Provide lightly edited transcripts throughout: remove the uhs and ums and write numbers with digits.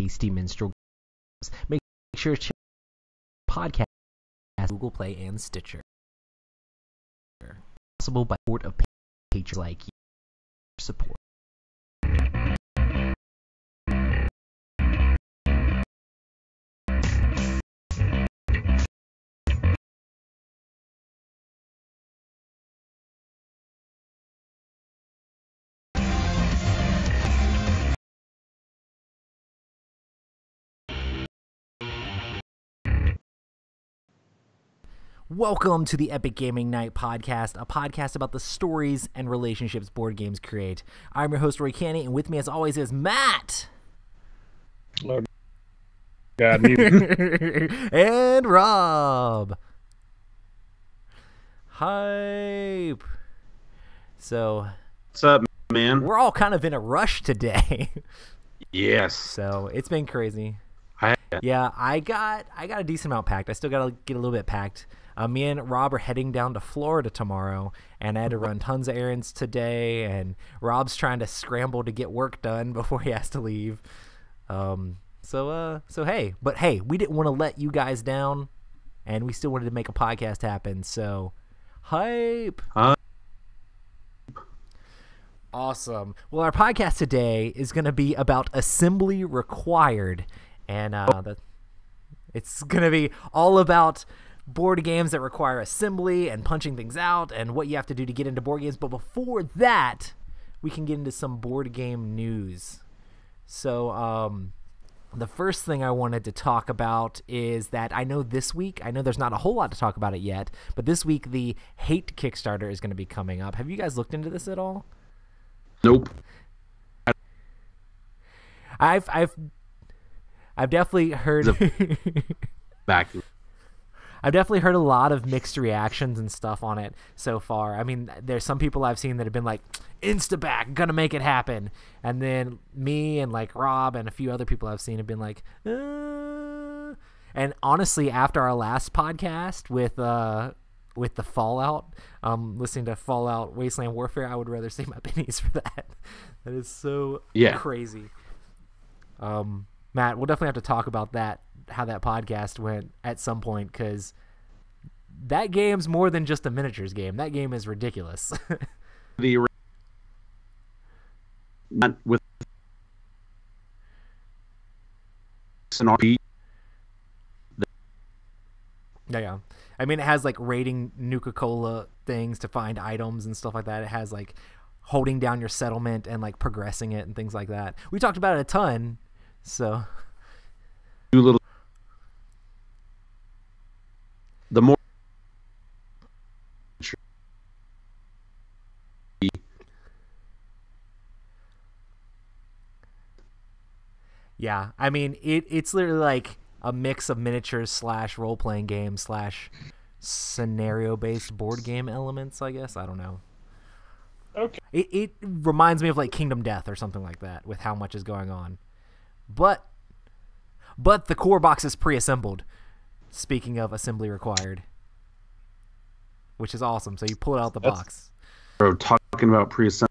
Tasty Minstrel Games. Make sure to check out the podcast Google Play and Stitcher. Possible by support of patrons like you. Support. Welcome to the Epic Gaming Night podcast, a podcast about the stories and relationships board games create. I'm your host, Roy Canny, and with me as always is Matt. Oh, God, me. And Rob. Hype. So, What's up, man? we're all kind of in a rush today. Yes. So, it's been crazy. I Yeah, I got a decent amount packed. I still got to get a little bit packed. Me and Rob are heading down to Florida tomorrow, and I had to run tons of errands today, and Rob's trying to scramble to get work done before he has to leave. So hey, we didn't want to let you guys down, and we still wanted to make a podcast happen, so hype. Awesome. Well, our podcast today is going to be about assembly required, and it's going to be all about board games that require assembly and punching things out and what you have to do to get into board games. But before that, we can get into some board game news. So the first thing I wanted to talk about is that I know there's not a whole lot to talk about it yet, but this week the Hate Kickstarter is going to be coming up. Have you guys looked into this at all? Nope. I've definitely heard Back. I've definitely heard a lot of mixed reactions and stuff on it so far. I mean, there's some people I've seen that have been like, insta-back, gonna make it happen. And then me and like Rob and a few other people I've seen have been like, And honestly, after our last podcast with the Fallout, listening to Fallout Wasteland Warfare, I would rather save my pennies for that. That is so crazy. Matt, we'll definitely have to talk about that, how that podcast went at some point, because that game's more than just a miniatures game. That game is ridiculous. With an RP. Yeah. I mean, it has like raiding Nuka-Cola things to find items and stuff like that. It has like holding down your settlement and like progressing it and things like that. We talked about it a ton. So, The more yeah, I mean, it's literally like a mix of miniatures / role-playing game / scenario-based board game elements, I guess. I don't know. Okay. It reminds me of like Kingdom Death or something like that with how much is going on. But the core box is pre-assembled. Speaking of assembly required, which is awesome. So you pull it out the box. Bro, talking about pre-assembly.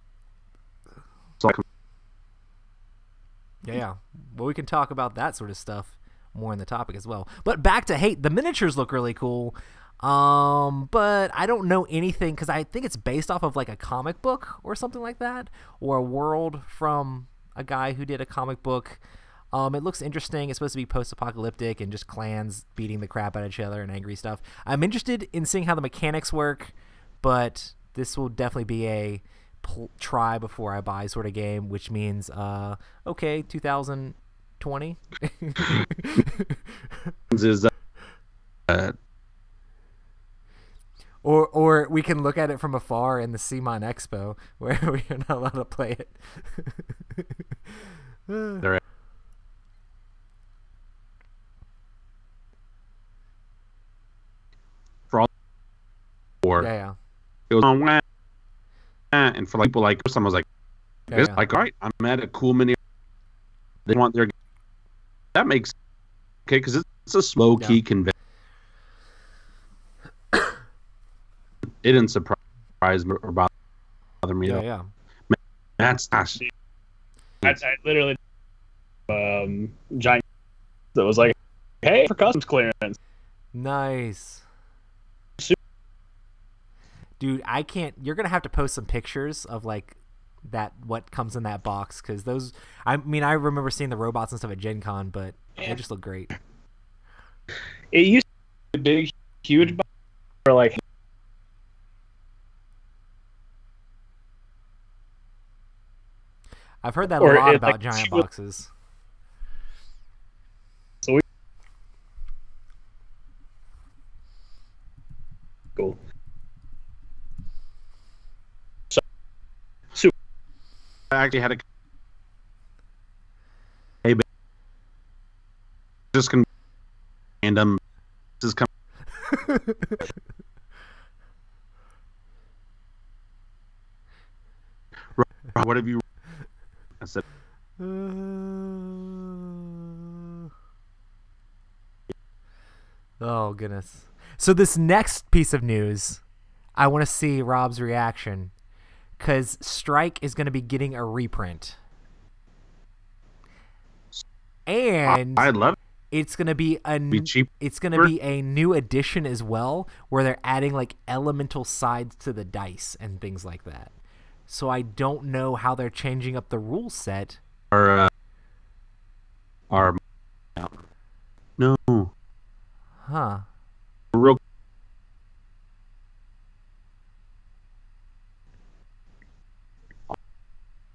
Yeah. Well, we can talk about that sort of stuff more in the topic as well. But back to Hate. The miniatures look really cool. But I don't know anything because I think it's based off of like a comic book or something like that, or a world from a guy who did a comic book. It looks interesting. It's supposed to be post-apocalyptic and just clans beating the crap out of each other and angry stuff. I'm interested in seeing how the mechanics work, but this will definitely be a try before I buy sort of game, which means, 2020. Is Or we can look at it from afar in the CMON Expo where we are not allowed to play it. They're Yeah. It was on and for like people like us, I was like, Yeah. like, all right, I'm at a cool mini. They want their that makes okay because it's a slow key convention. It didn't surprise me or bother me. Yeah. That's I literally giant that was like, hey, for customs clearance. Nice. Dude, I can't. You're gonna have to post some pictures of like what comes in that box, because those. I mean, I remember seeing the robots and stuff at Gen Con, but they just look great. It used to be a big, huge box for like. I've heard that a lot about giant boxes. So cool. So I actually had a. Hey, just gonna random. This is coming. What have you? I said. Oh goodness. So this next piece of news, I want to see Rob's reaction, because Strike is going to be getting a reprint, and I love it. It's going to be cheap. It's going to be a new edition as well, where they're adding like elemental sides to the dice and things like that. So I don't know how they're changing up the rule set. Our no. Huh. Real.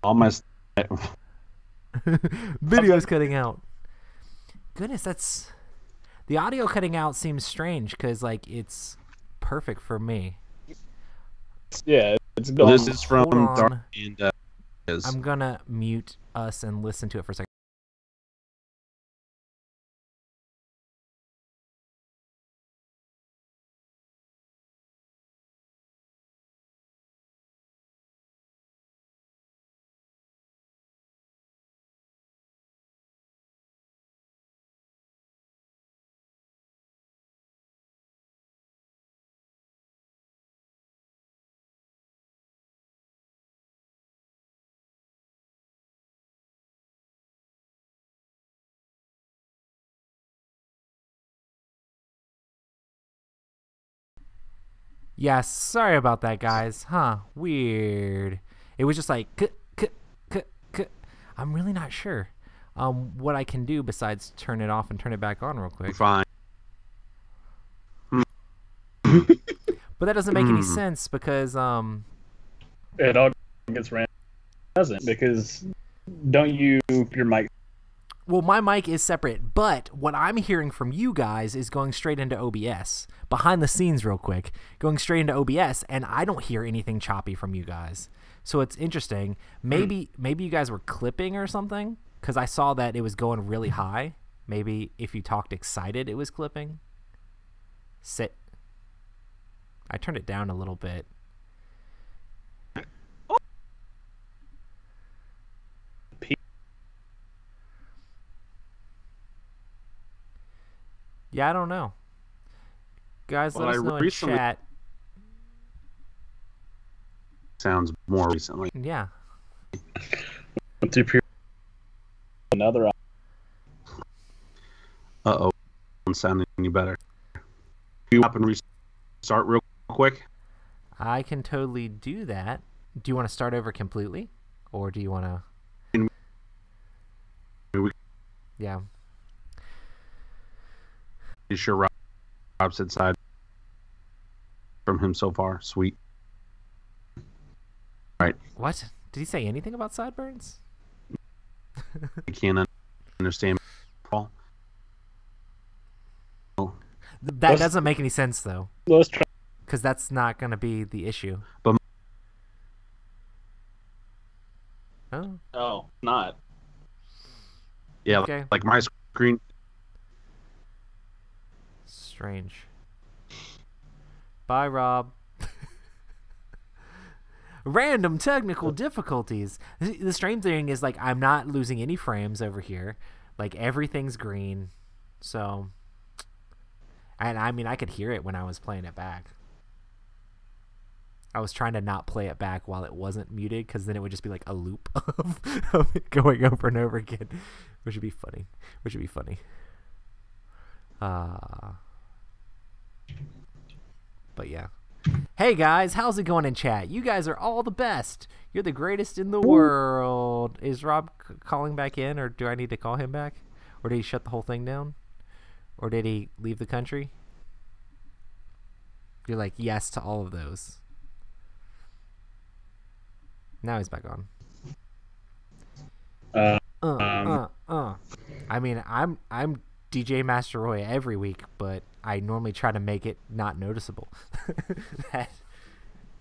All my video's cutting out. Goodness, that's the audio cutting out seems strange, because like it's perfect for me. Yeah, it's well, this is from Hold Dark on. and I'm gonna mute us and listen to it for a second. Yeah, sorry about that, guys. Huh, weird. It was just like I'm really not sure what I can do besides turn it off and turn it back on real quick. fine. But that doesn't make any sense, because it all gets random. It doesn't, because don't you your mic? well, my mic is separate, but what I'm hearing from you guys is going straight into OBS. Behind the scenes real quick, going straight into OBS, and I don't hear anything choppy from you guys. So it's interesting. Maybe you guys were clipping or something, because I saw that it was going really high. Maybe if you talked excited, it was clipping. Sit. I turned it down a little bit. Yeah, I don't know. Guys, let us know in chat. Sounds more recently. Yeah. Another. Uh-oh. It's sounding any better. You up and restart real quick? I can totally do that. Do you want to start over completely? Or do you want to... Yeah. You sure Rob said side from him so far? Sweet. Right. What? Did he say anything about sideburns? I can't understand. Paul. That doesn't make any sense, though. Let's try. Because that's not going to be the issue. But Oh. No, not. yeah, Okay. like my screen. Strange. Bye, Rob. Random technical difficulties. The strange thing is, like, I'm not losing any frames over here. Like, everything's green. So, and I mean, I could hear it when I was playing it back. I was trying to not play it back while it wasn't muted, because then it would just be like a loop of it going over and over again. Which would be funny. Which would be funny. But yeah. Hey guys, how's it going in chat? You guys are all the best. You're the greatest in the world. Is Rob calling back in, or do I need to call him back? Or did he shut the whole thing down? Or did he leave the country? You're like, yes to all of those. Now he's back on. I mean, I'm DJ Master Roy every week, but I normally try to make it not noticeable that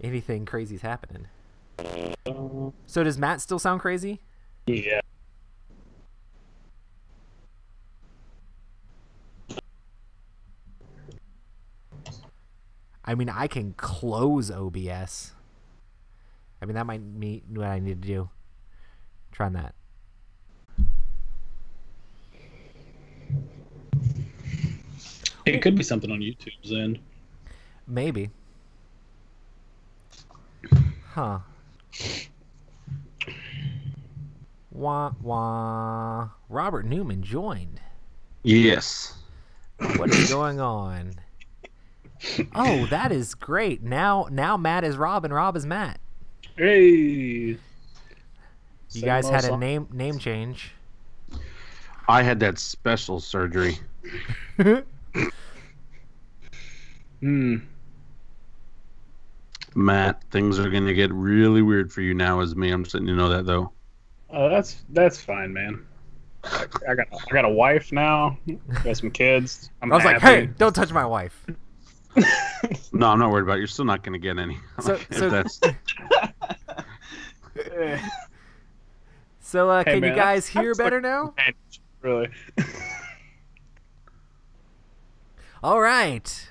anything crazy's happening. So does Matt still sound crazy? Yeah. I mean, I can close OBS. I mean, that might mean what I need to do. Trying that. It could be something on YouTube's end. Maybe. Huh. Wah, wah. Robert Newman joined. Yes. What is going on? Oh, that is great. Now Matt is Rob and Rob is Matt. Hey. You guys had a name change. I had that special surgery. Matt, things are gonna get really weird for you now as me. I'm just letting you know that though. Oh, that's fine, man. I got a wife now. Got some kids. I was like, hey, don't touch my wife. No, I'm not worried about it. You're still not gonna get any. So That's... So Hey, can man, you guys hear that's better like- now? Really? All right.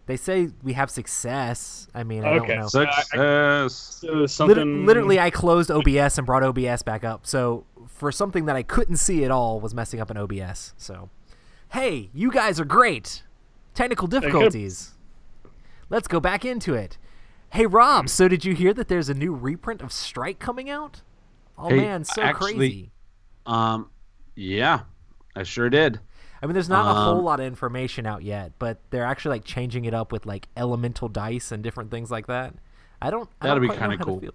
They say we have success. I mean, I Okay. don't know. Success. So something. Literally, I closed OBS and brought OBS back up. So for something that I couldn't see at all was messing up an OBS. So, hey, you guys are great. Technical difficulties. Let's go back into it. Hey, Rob, so did you hear that there's a new reprint of Strike coming out? Oh, Hey, man, so actually, crazy. Yeah, I sure did. I mean, there's not a whole lot of information out yet, but they're actually like changing it up with like elemental dice and different things like that. I don't That'll be quite know kinda how to cool. feel.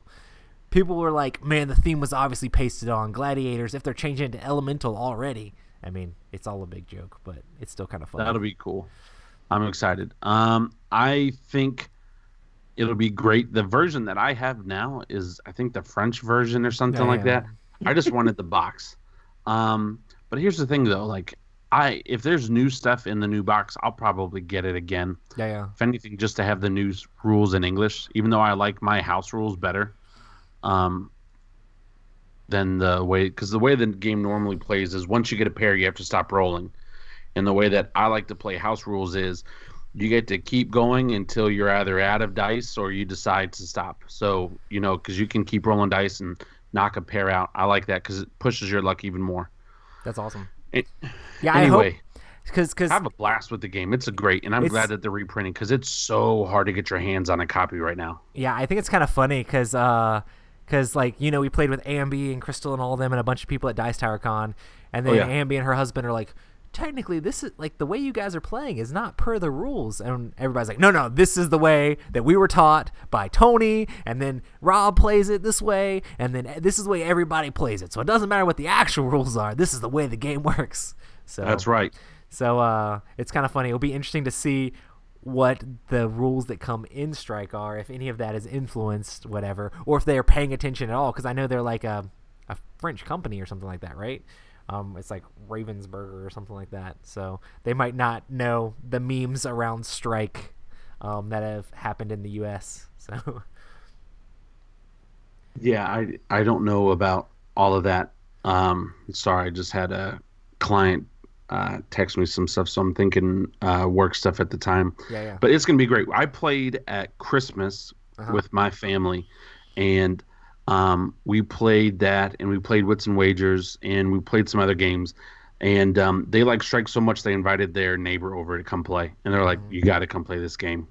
People were like, man, the theme was obviously pasted on Gladiators. If they're changing it to elemental already, I mean, it's all a big joke, but it's still kind of fun. That'll be cool. I'm excited. I think it'll be great. The version that I have now is, I think, the French version or something like that. I just wanted the box. But here's the thing, though. Like, if there's new stuff in the new box, I'll probably get it again. Yeah. If anything, just to have the new rules in English, even though I like my house rules better than the way, because the way the game normally plays is once you get a pair, you have to stop rolling. And the way that I like to play house rules is you get to keep going until you're either out of dice or you decide to stop. So, because you can keep rolling dice and knock a pair out. I like that because it pushes your luck even more. That's awesome. Yeah. Anyway, I hope, because have a blast with the game. It's great, and I'm glad that they're reprinting because it's so hard to get your hands on a copy right now. Yeah, I think it's kind of funny because like, we played with Ambi and Crystal and all of them and a bunch of people at Dice Tower Con, and then Ambi and her husband are like, technically, this is like the way you guys are playing is not per the rules, and everybody's like, no, this is the way that we were taught by Tony, and then Rob plays it this way, and then this is the way everybody plays it. So it doesn't matter what the actual rules are. This is the way the game works. So that's right. So it's kind of funny. It'll be interesting to see what the rules that come in Strike are, if any of that is influenced, whatever, or if they're paying attention at all. Because I know they're like a French company or something like that, right? It's like Ravensburger or something like that. So they might not know the memes around Strike that have happened in the U.S. So yeah, I don't know about all of that. Sorry, I just had a client text me some stuff, so I'm thinking work stuff at the time. Yeah. But it's gonna be great. I played at Christmas with my family, and we played that, and we played Wits and Wagers, and we played some other games, and they like Strike so much they invited their neighbor over to come play, and they're like, "You got to come play this game."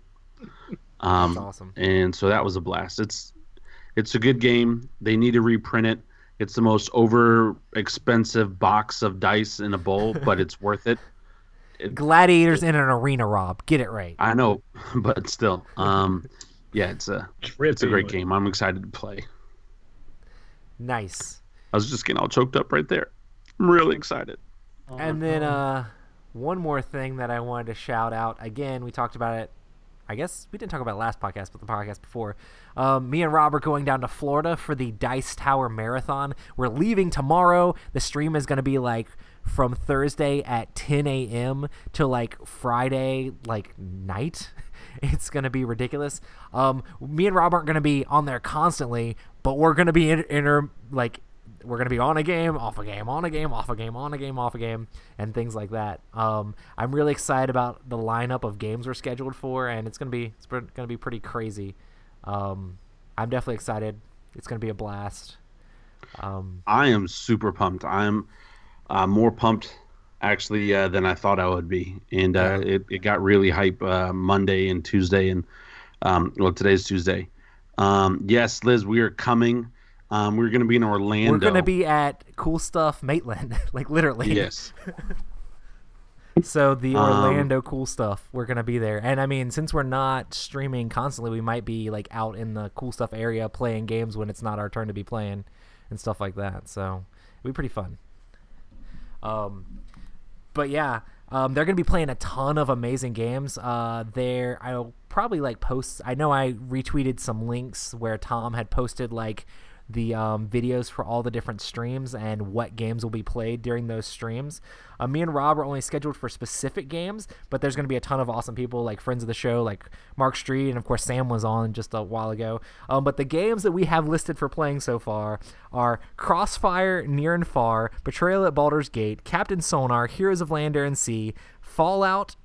That's awesome. And so that was a blast. It's a good game. They need to reprint it. It's the most over expensive box of dice in a bowl, but it's worth it. Gladiators in an arena, Rob. Get it right. I know, but still, yeah, it's a great game. I'm excited to play. Nice. I was just getting all choked up right there. I'm really excited. And then one more thing that I wanted to shout out. Again, we talked about it. I guess we didn't talk about it last podcast, but the podcast before. Me and Rob are going down to Florida for the Dice Tower Marathon. We're leaving tomorrow. The stream is going to be like from Thursday at 10 a.m. to like Friday like night. It's going to be ridiculous. Me and Rob aren't going to be on there constantly, but we're going to be we're going to be on a game, off a game, on a game, off a game, on a game, off a game, and things like that. I'm really excited about the lineup of games we're scheduled for, and it's going to be pretty crazy. I'm definitely excited. It's going to be a blast. I am super pumped. I'm more pumped actually than I thought I would be, and it got really hype Monday and Tuesday, and today's Tuesday. Yes, Liz, we are coming. We're going to be in Orlando. We're going to be at Cool Stuff Maitland, like literally. Yes. So the Orlando Cool Stuff, we're going to be there. And I mean, since we're not streaming constantly, we might be like out in the Cool Stuff area playing games when it's not our turn to be playing and stuff like that. So it'll be pretty fun. But yeah, they're going to be playing a ton of amazing games. I'll probably like post. I know I retweeted some links where Tom had posted like the videos for all the different streams and what games will be played during those streams. Me and Rob are only scheduled for specific games, but there's going to be a ton of awesome people like friends of the show, like Mark Street, and of course Sam was on just a while ago. But the games that we have listed for playing so far are Crossfire, Near and Far, Betrayal at Baldur's Gate, Captain Sonar, Heroes of Land, Air, and Sea, Fallout,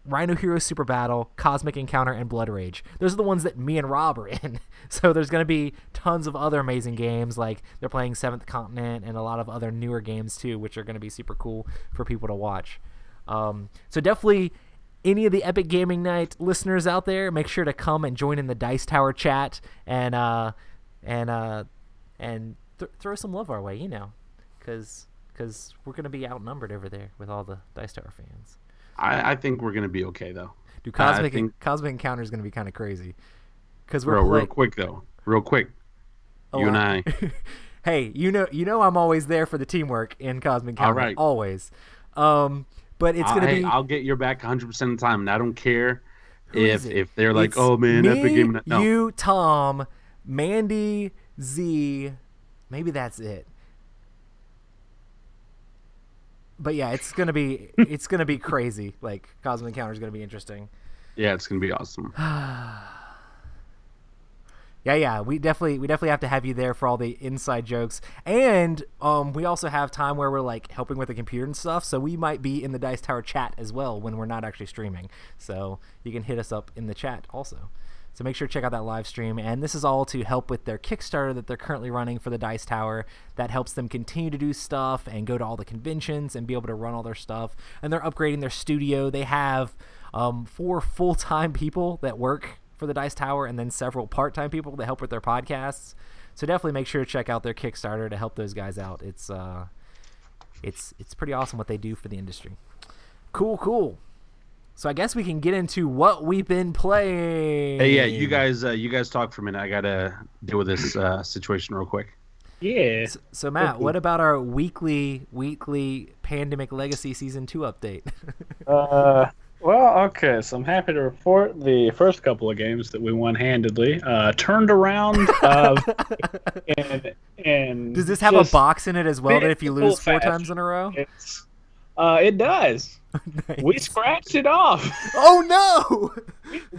Rhino Heroes Super Battle, Cosmic Encounter, and Blood Rage. Those are the ones that me and Rob are in. So there's going to be tons of other amazing games, like they're playing Seventh Continent and a lot of other newer games too, which are going to be super cool for people to watch. So definitely any of the Epic Gaming Night listeners out there, make sure to come and join in the Dice Tower chat and throw some love our way, because we're going to be outnumbered over there with all the Dice Tower fans. I think we're going to be okay, though. Dude, Cosmic Encounter is going to be kind of crazy. Real quick, though. Real quick. You and I. Hey, you know I'm always there for the teamwork in Cosmic Encounter. All right. Always. But it's going to be... I'll get your back 100% of the time, and I don't care if they're like, oh, man, Epic Gaming Night. No. You, Tom, Mandy, Z, maybe that's it. But yeah, it's gonna be crazy. Like Cosmic Encounter is gonna be interesting. Yeah, it's gonna be awesome. Yeah, we definitely have to have you there for all the inside jokes, and we also have time where we're like helping with the computer and stuff. So we might be in the Dice Tower chat as well when we're not actually streaming. So you can hit us up in the chat also. So make sure to check out that live stream. And this is all to help with their Kickstarter that they're currently running for the Dice Tower. That helps them continue to do stuff and go to all the conventions and be able to run all their stuff. And they're upgrading their studio. They have 4 full-time people that work for the Dice Tower and then several part-time people that help with their podcasts. So definitely make sure to check out their Kickstarter to help those guys out. It's pretty awesome what they do for the industry. Cool. So I guess we can get into what we've been playing. Hey, yeah, you guys talk for a minute. I gotta deal with this situation real quick. Yeah. So Matt, what about our weekly Pandemic Legacy Season 2 update? Well, okay. So I'm happy to report the first couple of games that we won handedly turned around. And does this have a box in it as well? That if you lose 4 times in a row, it does. Nice. We scratched it off. Oh no!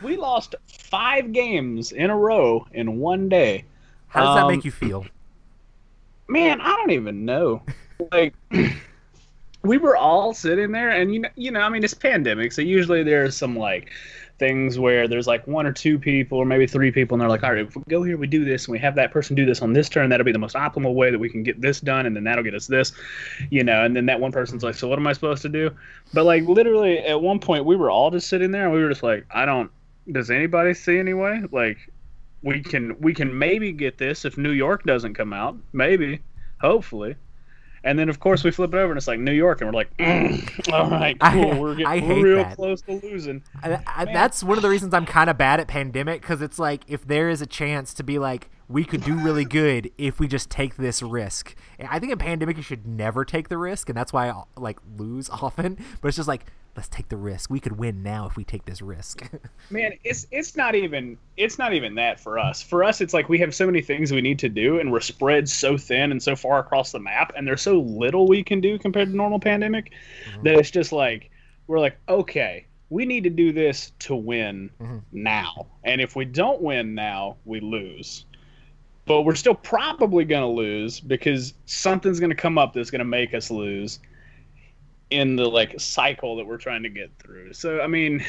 We lost 5 games in a row in one day. How does that make you feel? Man, I don't even know. Like, we were all sitting there, and you know, I mean, it's pandemic, so usually there's some like things where there's like 1 or 2 people or maybe 3 people, and they're like, all right, if we go here, we do this, and we have that person do this on this turn, that'll be the most optimal way that we can get this done, and then that'll get us this, and then that one person's like, so what am I supposed to do? But like literally at one point we were all just sitting there, and we were just like, does anybody see any way? Like, we can maybe get this if New York doesn't come out, maybe. hopefully. And then of course we flip it over and it's like New York, and we're like, all right, cool, we're hate real that. close to losing. That's one of the reasons I'm kind of bad at Pandemic, because it's like if there is a chance to be like we could do really good if we just take this risk. And I think in Pandemic you should never take the risk, and that's why I like lose often. But it's just like, let's take the risk. We could win now if we take this risk. Man, it's not even that for us. For us, it's like we have so many things we need to do, and we're spread so thin and so far across the map, and there's so little we can do compared to normal Pandemic that it's just like we're like, okay, we need to do this to win now, and if we don't win now, we lose. But we're still probably gonna lose because something's gonna come up that's gonna make us lose in the like cycle that we're trying to get through. So I mean,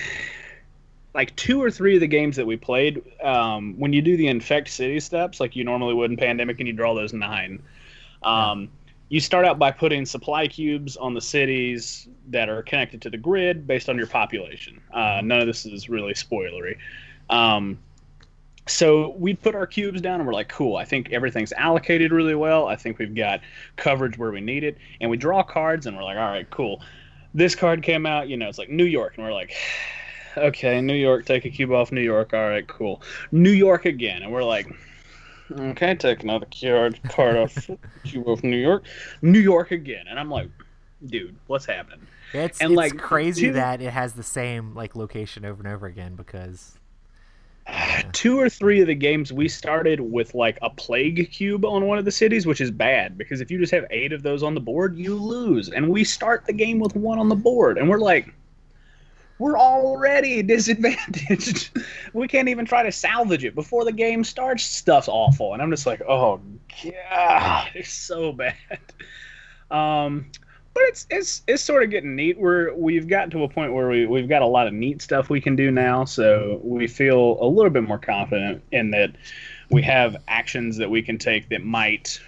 like 2 or 3 of the games that we played, when you do the infect city steps like you normally would in Pandemic, and you draw those 9, you start out by putting supply cubes on the cities that are connected to the grid based on your population. None of this is really spoilery. So we put our cubes down and we're like, cool, I think everything's allocated really well. I think we've got coverage where we need it. And we draw cards and we're like, all right, cool. This card came out, it's like New York. And we're like, okay, New York, take a cube off New York. All right, cool. New York again. And we're like, okay, take another card off cube off New York. New York again. And I'm like, dude, what's happening? It's like, crazy that it has the same like location over and over again, because 2 or 3 of the games we started with like a plague cube on one of the cities, which is bad because if you just have 8 of those on the board, you lose. And we start the game with 1 on the board, and we're like, we're already disadvantaged. We can't even try to salvage it before the game starts. Stuff's awful, and I'm just like, oh god, it's so bad. But it's sort of getting neat. We've gotten to a point where we've got a lot of neat stuff we can do now, so we feel a little bit more confident in that we have actions that we can take that might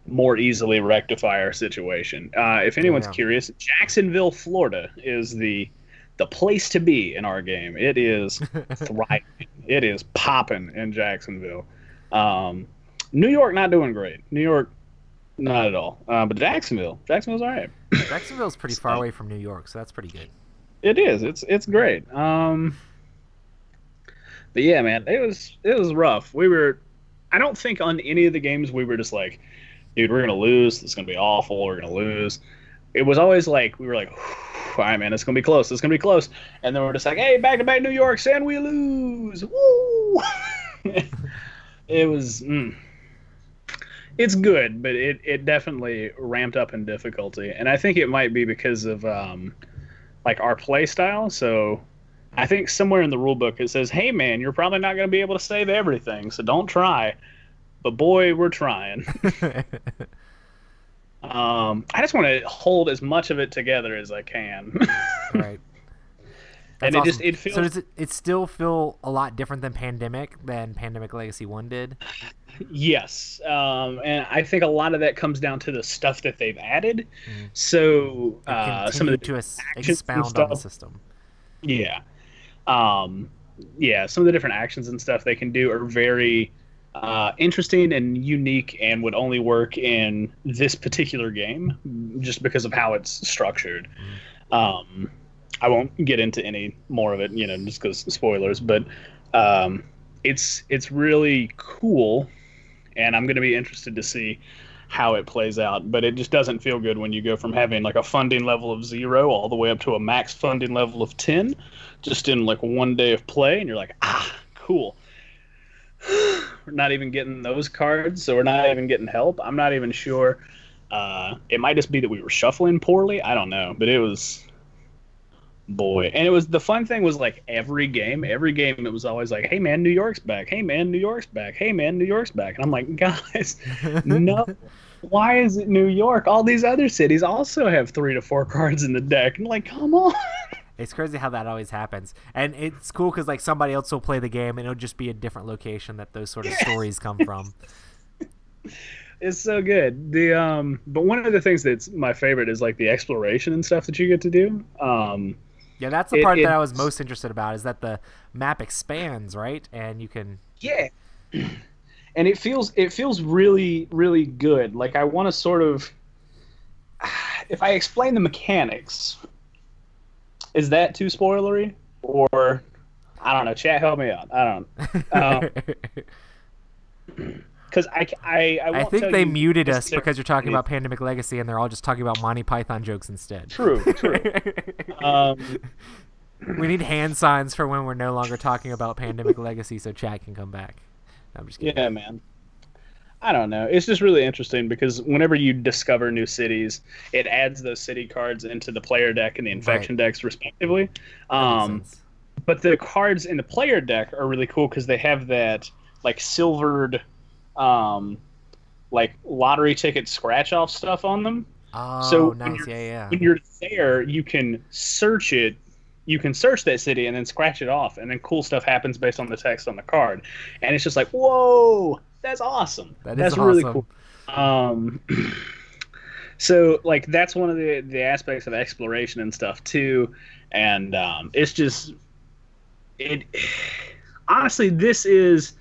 more easily rectify our situation. If anyone's curious, Jacksonville, Florida is the place to be in our game. It is thriving. It is popping in Jacksonville. New York not doing great. New York, not at all. But Jacksonville's all right. Jacksonville's pretty far away from New York, so that's pretty good. It is. It's great. But yeah, man, it was rough. I don't think on any of the games we were just like, dude, we're gonna lose. It's gonna be awful. We're gonna lose. It was always like we were like, all right, man, it's gonna be close. It's gonna be close. And then we're just like, hey, back to back New York, and we lose. Woo! It was. It's good, but it definitely ramped up in difficulty, and I think it might be because of like our play style. So I think somewhere in the rule book it says, hey man, you're probably not going to be able to save everything, so don't try. But boy, we're trying. I just want to hold as much of it together as I can. Right. That's and awesome. It feels. So does it still feel a lot different than Pandemic Legacy 1 did? Yes, and I think a lot of that comes down to the stuff that they've added. So some of the expound on the system. Yeah, some of the different actions and stuff they can do are very interesting and unique, and would only work in this particular game just because of how it's structured. I won't get into any more of it, just because spoilers. But it's really cool, and I'm going to be interested to see how it plays out. But it just doesn't feel good when you go from having like a funding level of 0 all the way up to a max funding level of 10, just in like one day of play, and you're like, cool. We're not even getting those cards, so we're not even getting help. I'm not even sure. It might just be that we were shuffling poorly. I don't know, but it was. Boy, and it was the fun thing was like every game it was always like, hey man, New York's back, hey man, New York's back, hey man, New York's back. And I'm like, guys, no, why is it New York? All these other cities also have 3 to 4 cards in the deck. And like, come on. It's crazy how that always happens, and it's cool because like somebody else will play the game and it'll just be a different location that those sort of stories come from. It's so good. But one of the things that's my favorite is like the exploration and stuff that you get to do. Yeah, that's the part that I was most interested about, is that the map expands, right? And you can... Yeah. and it feels really really good. Like I want to sort of, if I explain the mechanics, is that too spoilery? Or I don't know. Chat, help me out. I don't. Because I won't think tell they you muted us necessarily- because you're talking about Pandemic Legacy, and they're all just talking about Monty Python jokes instead. True. We need hand signs for when we're no longer talking about Pandemic Legacy, so chat can come back. No, I'm just kidding. Yeah, man. I don't know. It's just really interesting because whenever you discover new cities, it adds those city cards into the player deck and the infection decks respectively. That makes sense. But the cards in the player deck are really cool because they have that like silvered, like lottery ticket scratch off stuff on them. Oh, So when nice. you're- Yeah. When you're there, you can search it. You can search that city and then scratch it off, and then cool stuff happens based on the text on the card. And it's just like, whoa, that's awesome. That's really awesome. cool. So like that's one of the aspects of exploration and stuff too, and it's just it. Honestly, this is.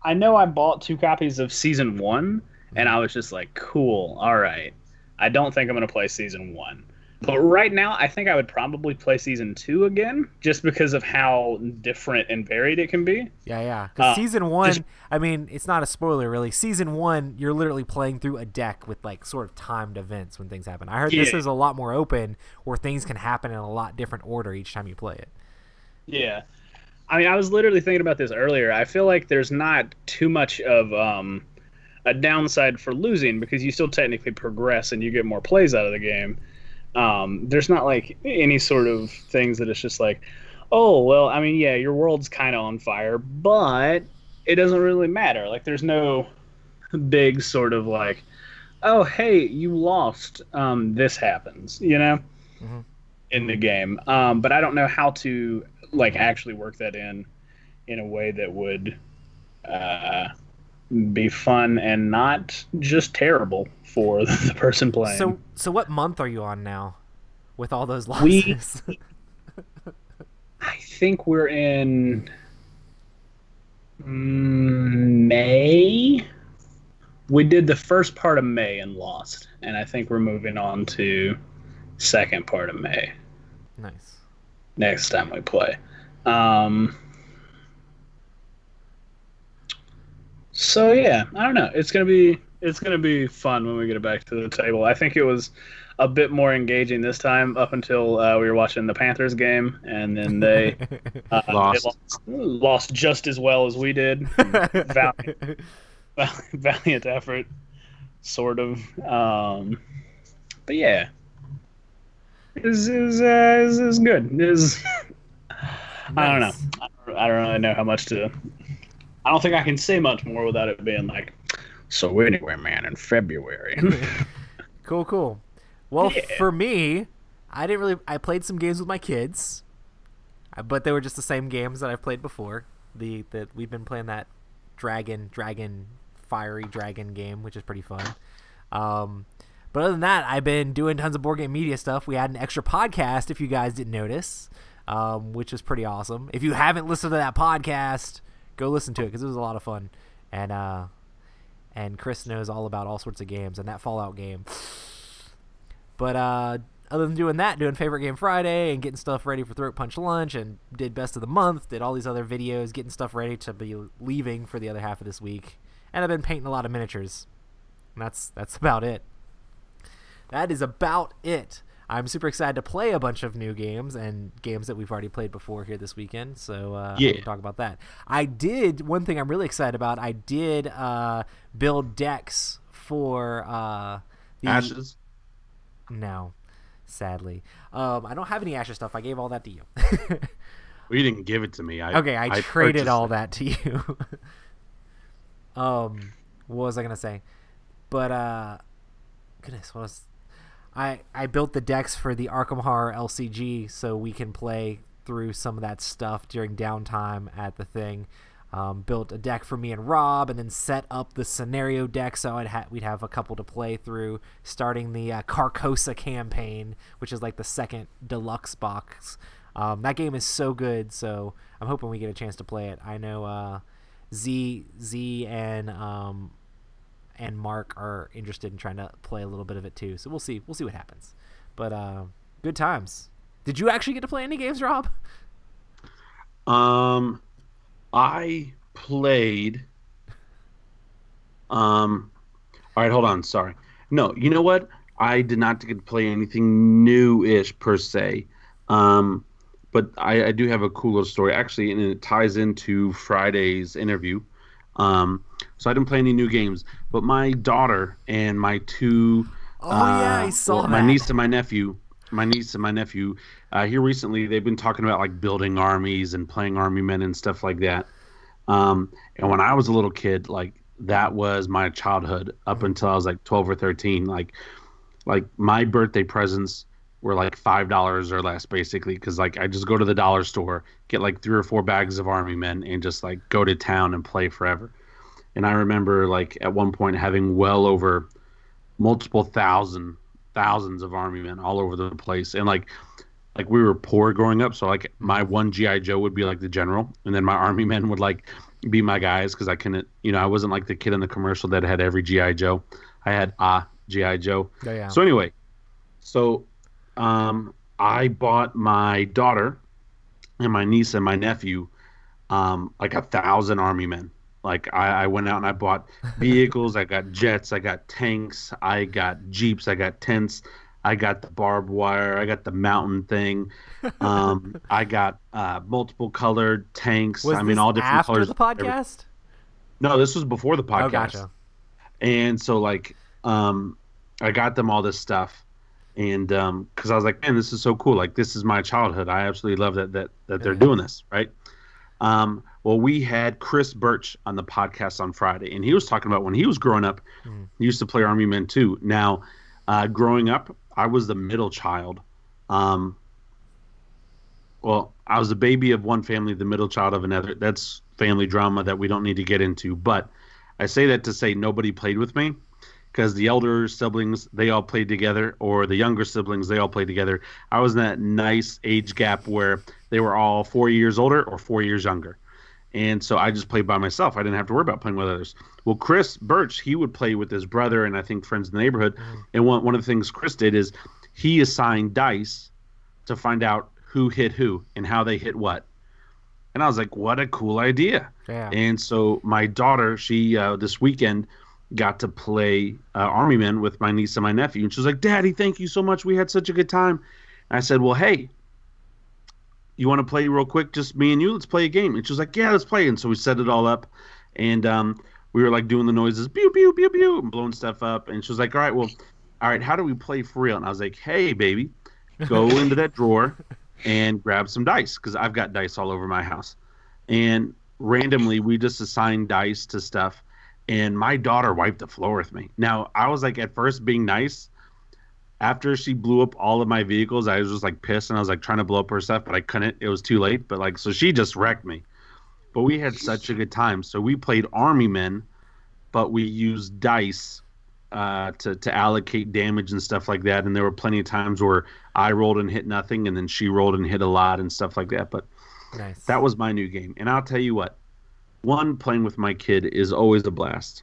I know I bought 2 copies of Season 1, and I was just like, cool, all right. I don't think I'm going to play Season 1. But right now, I think I would probably play Season 2 again, just because of how different and varied it can be. Yeah. Because Season 1, just- I mean, it's not a spoiler, really. Season 1, you're literally playing through a deck with, like, sort of timed events when things happen. I heard this Yeah. is a lot more open, where things can happen in a lot different order each time you play it. Yeah. I mean, I was literally thinking about this earlier. I feel like there's not too much of a downside for losing because you still technically progress and you get more plays out of the game. There's not like any sort of things that it's just like, oh, well, I mean, yeah, your world's kind of on fire, but it doesn't really matter. Like, there's no big sort of like, oh, hey, you lost. This happens, you know, in the game. But I don't know how to like actually work that in a way that would be fun and not just terrible for the person playing. So what month are you on now with all those losses? I think we're in May. We did the first part of May and lost, and I think we're moving on to second part of May Nice. next time we play. So yeah, I don't know. It's gonna be fun when we get it back to the table. I think it was a bit more engaging this time up until we were watching the Panthers game, and then they Lost. lost just as well as we did. Valiant effort, sort of. But yeah, is good. I don't know. I don't really know how much to. I don't think I can say much more without it being like. So anyway, man, in February. Cool. Well, Yeah. for me, I played some games with my kids, but they were just the same games that I've played before. That we've been playing that fiery dragon game, which is pretty fun. But other than that, I've been doing tons of board game media stuff. We had an extra podcast, if you guys didn't notice, which is pretty awesome. If you haven't listened to that podcast, go listen to it because it was a lot of fun. And Chris knows all about all sorts of games and that Fallout game. But other than doing that, doing Favorite Game Friday and getting stuff ready for Throat Punch Lunch and did Best of the Month, did all these other videos, getting stuff ready to be leaving for the other half of this week. And I've been painting a lot of miniatures. And that's about it. That is about it. I'm super excited to play a bunch of new games and games that we've already played before here this weekend. So Yeah. we'll talk about that. One thing I'm really excited about, I did build decks for the Ashes. No, sadly. I don't have any Ashes stuff. I gave all that to you. Well, you didn't give it to me. I traded purchased all it. that to you. What was I gonna say? But goodness, what was I built the decks for the Arkham Horror LCG so we can play through some of that stuff during downtime at the thing. Built a deck for me and Rob, and then set up the scenario deck so we'd have a couple to play through, starting the Carcosa campaign, which is like the second deluxe box. That game is so good, so I'm hoping we get a chance to play it. I know Z and Mark are interested in trying to play a little bit of it too. So we'll see what happens. But good times. Did you actually get to play any games, Rob? I played. All right, hold on. Sorry. No, you know what? I did not get to play anything new-ish per se. But I do have a cool little story actually, and it ties into Friday's interview. So I didn't play any new games, but my daughter and my two, I saw that. My niece and my nephew, here recently, they've been talking about like building armies and playing army men and stuff like that. And when I was a little kid, like that was my childhood up until I was like 12 or 13. Like my birthday presents were like $5 or less, basically, because like I just go to the dollar store, get like 3 or 4 bags of army men, and just like go to town and play forever. And I remember like at one point having well over multiple thousands of army men all over the place, and like we were poor growing up, so like my one GI Joe would be like the general, and then my army men would like be my guys, because I couldn't, I wasn't like the kid in the commercial that had every GI Joe. I had GI Joe. Yeah. So anyway, I bought my daughter and my niece and my nephew like 1,000 army men. Like I went out and I bought vehicles. I got jets. I got tanks. I got jeeps. I got tents. I got the barbed wire. I got the mountain thing. I got multiple colored tanks. Was this all different after colors. The podcast? No, this was before the podcast. Oh, gotcha. And so like I got them all this stuff, and because I was like, man, this is so cool. Like this is my childhood. I absolutely love that they're doing this, right? Well, we had Chris Birch on the podcast on Friday, and he was talking about when he was growing up, he used to play Army Men too. Now, growing up, I was the middle child. Well, I was the baby of one family, the middle child of another. That's family drama that we don't need to get into. But I say that to say nobody played with me, because the elder siblings, they all played together, or the younger siblings, they all played together. I was in that nice age gap where they were all 4 years older or 4 years younger. And so I just played by myself. I didn't have to worry about playing with others. Well, Chris Birch, he would play with his brother and I think friends in the neighborhood. And one of the things Chris did is he assigned dice to find out who hit who and how they hit what. And I was like, what a cool idea. Yeah. And so my daughter, she this weekend got to play Army Men with my niece and my nephew. And she was like, Daddy, thank you so much. We had such a good time. And I said, well, hey, you want to play real quick, just me and you? Let's play a game. And she was like, yeah, let's play. And so we set it all up. And we were like doing the noises, pew, pew, pew, pew, and blowing stuff up. And she was like, all right, how do we play for real? And I was like, hey, baby, go into that drawer and grab some dice, because I've got dice all over my house. And randomly, we just assigned dice to stuff. And my daughter wiped the floor with me. Now, I was like, at first being nice. After she blew up all of my vehicles, I was just like pissed, and I was like trying to blow up her stuff, but I couldn't. It was too late. But like, so she just wrecked me. But we had such a good time. So we played Army Men, but we used dice to allocate damage and stuff like that. And there were plenty of times where I rolled and hit nothing, and then she rolled and hit a lot and stuff like that. But nice. That was my new game. And I'll tell you what, one, playing with my kid is always a blast.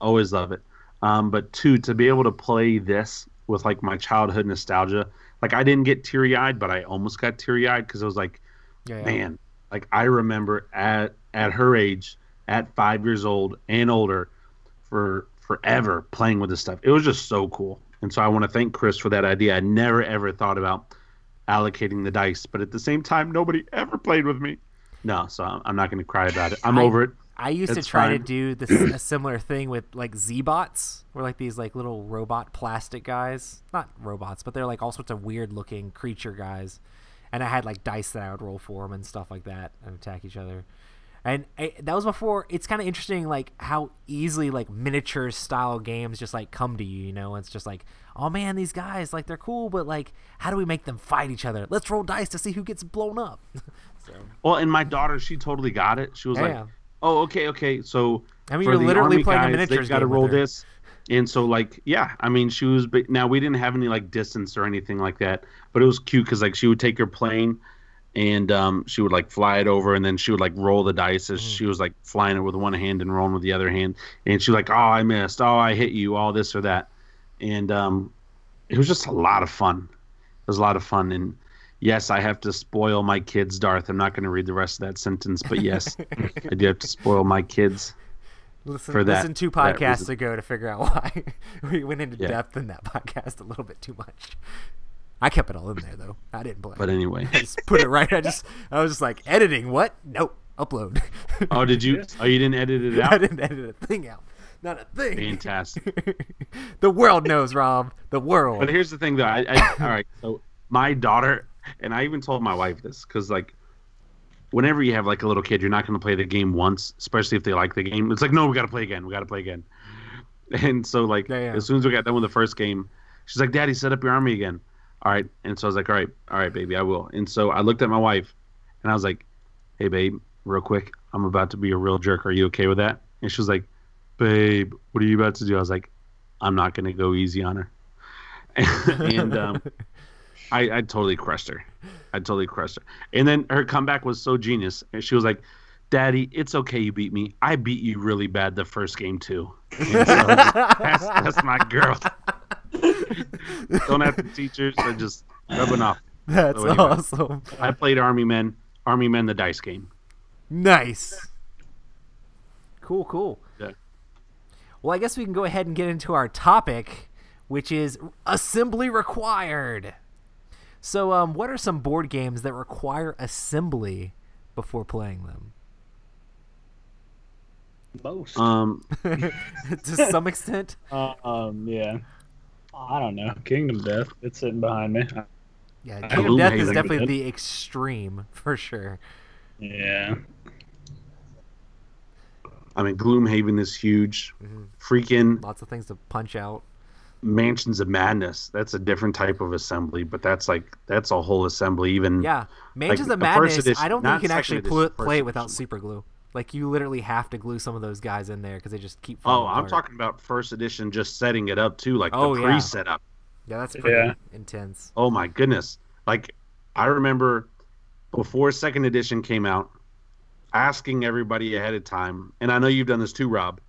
Always love it. But two, to be able to play this with like my childhood nostalgia, like I didn't get teary-eyed, but I almost got teary-eyed, because I was like, man, like I remember at her age, at 5 years old and older, for forever playing with this stuff. It was just so cool. And so I want to thank Chris for that idea. I never ever thought about allocating the dice, but at the same time, nobody ever played with me. No, so I'm not going to cry about it. I'm over it. I used to try to do a similar thing with like Z-bots, where like these like little robot plastic guys, not robots, but they're like all sorts of weird looking creature guys. And I had like dice that I would roll for them and stuff like that and attack each other. And that was before. It's kind of interesting like how easily like miniature style games just like come to you, It's just like, oh man, these guys, like they're cool, but like how do we make them fight each other? Let's roll dice to see who gets blown up. So. Well, and my daughter, she totally got it. She was like, oh, okay. So I mean, you're literally playing a miniatures game. They got to roll this. And so, like, yeah, I mean, she was. But now we didn't have any like distance or anything like that. But it was cute because like she would take her plane, and she would like fly it over, and then she would like roll the dice as she was like flying it with one hand and rolling with the other hand, and she was like, "Oh, I missed. Oh, I hit you. All this or that," and it was just a lot of fun. It was a lot of fun, and yes, I have to spoil my kids, Darth. I'm not going to read the rest of that sentence, but yes, I do have to spoil my kids. Listen 2 podcasts ago to figure out why we went into depth in that podcast a little bit too much. I kept it all in there though. I didn't play. But anyway, I just put it right. I was just like, editing what? Nope. Upload. Oh, did you? Oh, you didn't edit it out? I didn't edit a thing out. Not a thing. Fantastic. The world knows, Rob. The world. But here's the thing, though. All right. So my daughter, and I even told my wife this, because like, whenever you have like a little kid, you're not going to play the game once, especially if they like the game. It's like, no, we got to play again. We got to play again. And so like, as soon as we got done with the first game, she's like, "Daddy, set up your army again." All right. And so I was like, all right, baby, I will. And so I looked at my wife, and I was like, "Hey, babe, real quick, I'm about to be a real jerk. Are you okay with that?" And she was like, "Babe, what are you about to do?" I was like, "I'm not going to go easy on her." And I totally crushed her. And then her comeback was so genius. And she was like, "Daddy, it's okay you beat me. I beat you really bad the first game too." And so that's my girl. Don't have to teach her, so just rubbing off. That's so anyway, awesome. I played Army Men the dice game. Nice. Cool. Yeah. Well, I guess we can go ahead and get into our topic, which is assembly required. So, what are some board games that require assembly before playing them? Most. To some extent. Yeah. I don't know. Kingdom Death. It's sitting behind me. Yeah, Kingdom Death is definitely the extreme for sure. Yeah. I mean, Gloomhaven is huge. Mm-hmm. Freaking lots of things to punch out. Mansions of Madness. That's a different type of assembly, but that's a whole assembly. Even Mansions of Madness. Edition, I don't think you can actually play it without super glue. Like you literally have to glue some of those guys in there because they just keep. I'm talking about first edition, just setting it up too, like the pre-setup. Yeah, that's pretty intense. Oh my goodness! Like I remember before second edition came out, asking everybody ahead of time, and I know you've done this too, Rob.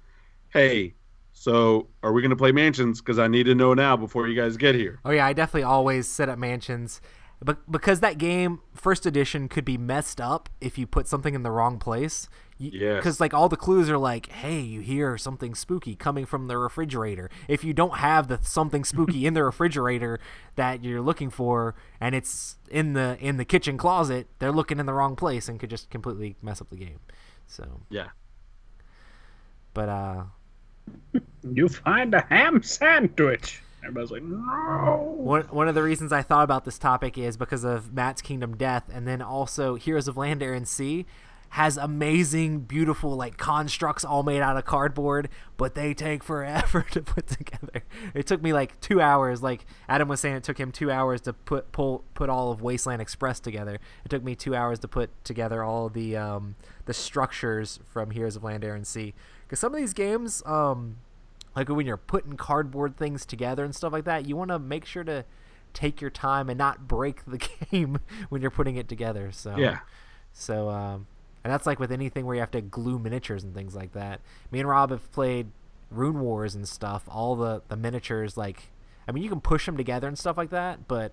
Hey, so are we going to play Mansions? Because I need to know now before you guys get here. Oh yeah, I definitely always set up Mansions. But because that game, first edition, could be messed up if you put something in the wrong place. Yeah. Because like all the clues are like, hey, you hear something spooky coming from the refrigerator. If you don't have the something spooky in the refrigerator that you're looking for, and it's in the kitchen closet, they're looking in the wrong place and could just completely mess up the game. So yeah. But you find a ham sandwich. Everybody's like, no. One of the reasons I thought about this topic is because of Matt's Kingdom Death, and then also Heroes of Land, Air, and Sea has amazing, beautiful like constructs all made out of cardboard, but they take forever to put together. It took me like 2 hours. Like Adam was saying, it took him 2 hours to put all of Wasteland Express together. It took me 2 hours to put together all of the structures from Heroes of Land, Air, and Sea. Because some of these games, like when you're putting cardboard things together and stuff like that, you want to make sure to take your time and not break the game when you're putting it together. So yeah. So and that's like with anything where you have to glue miniatures and things like that. Me and Rob have played Rune Wars and stuff. All the miniatures, like, I mean, you can push them together and stuff like that, but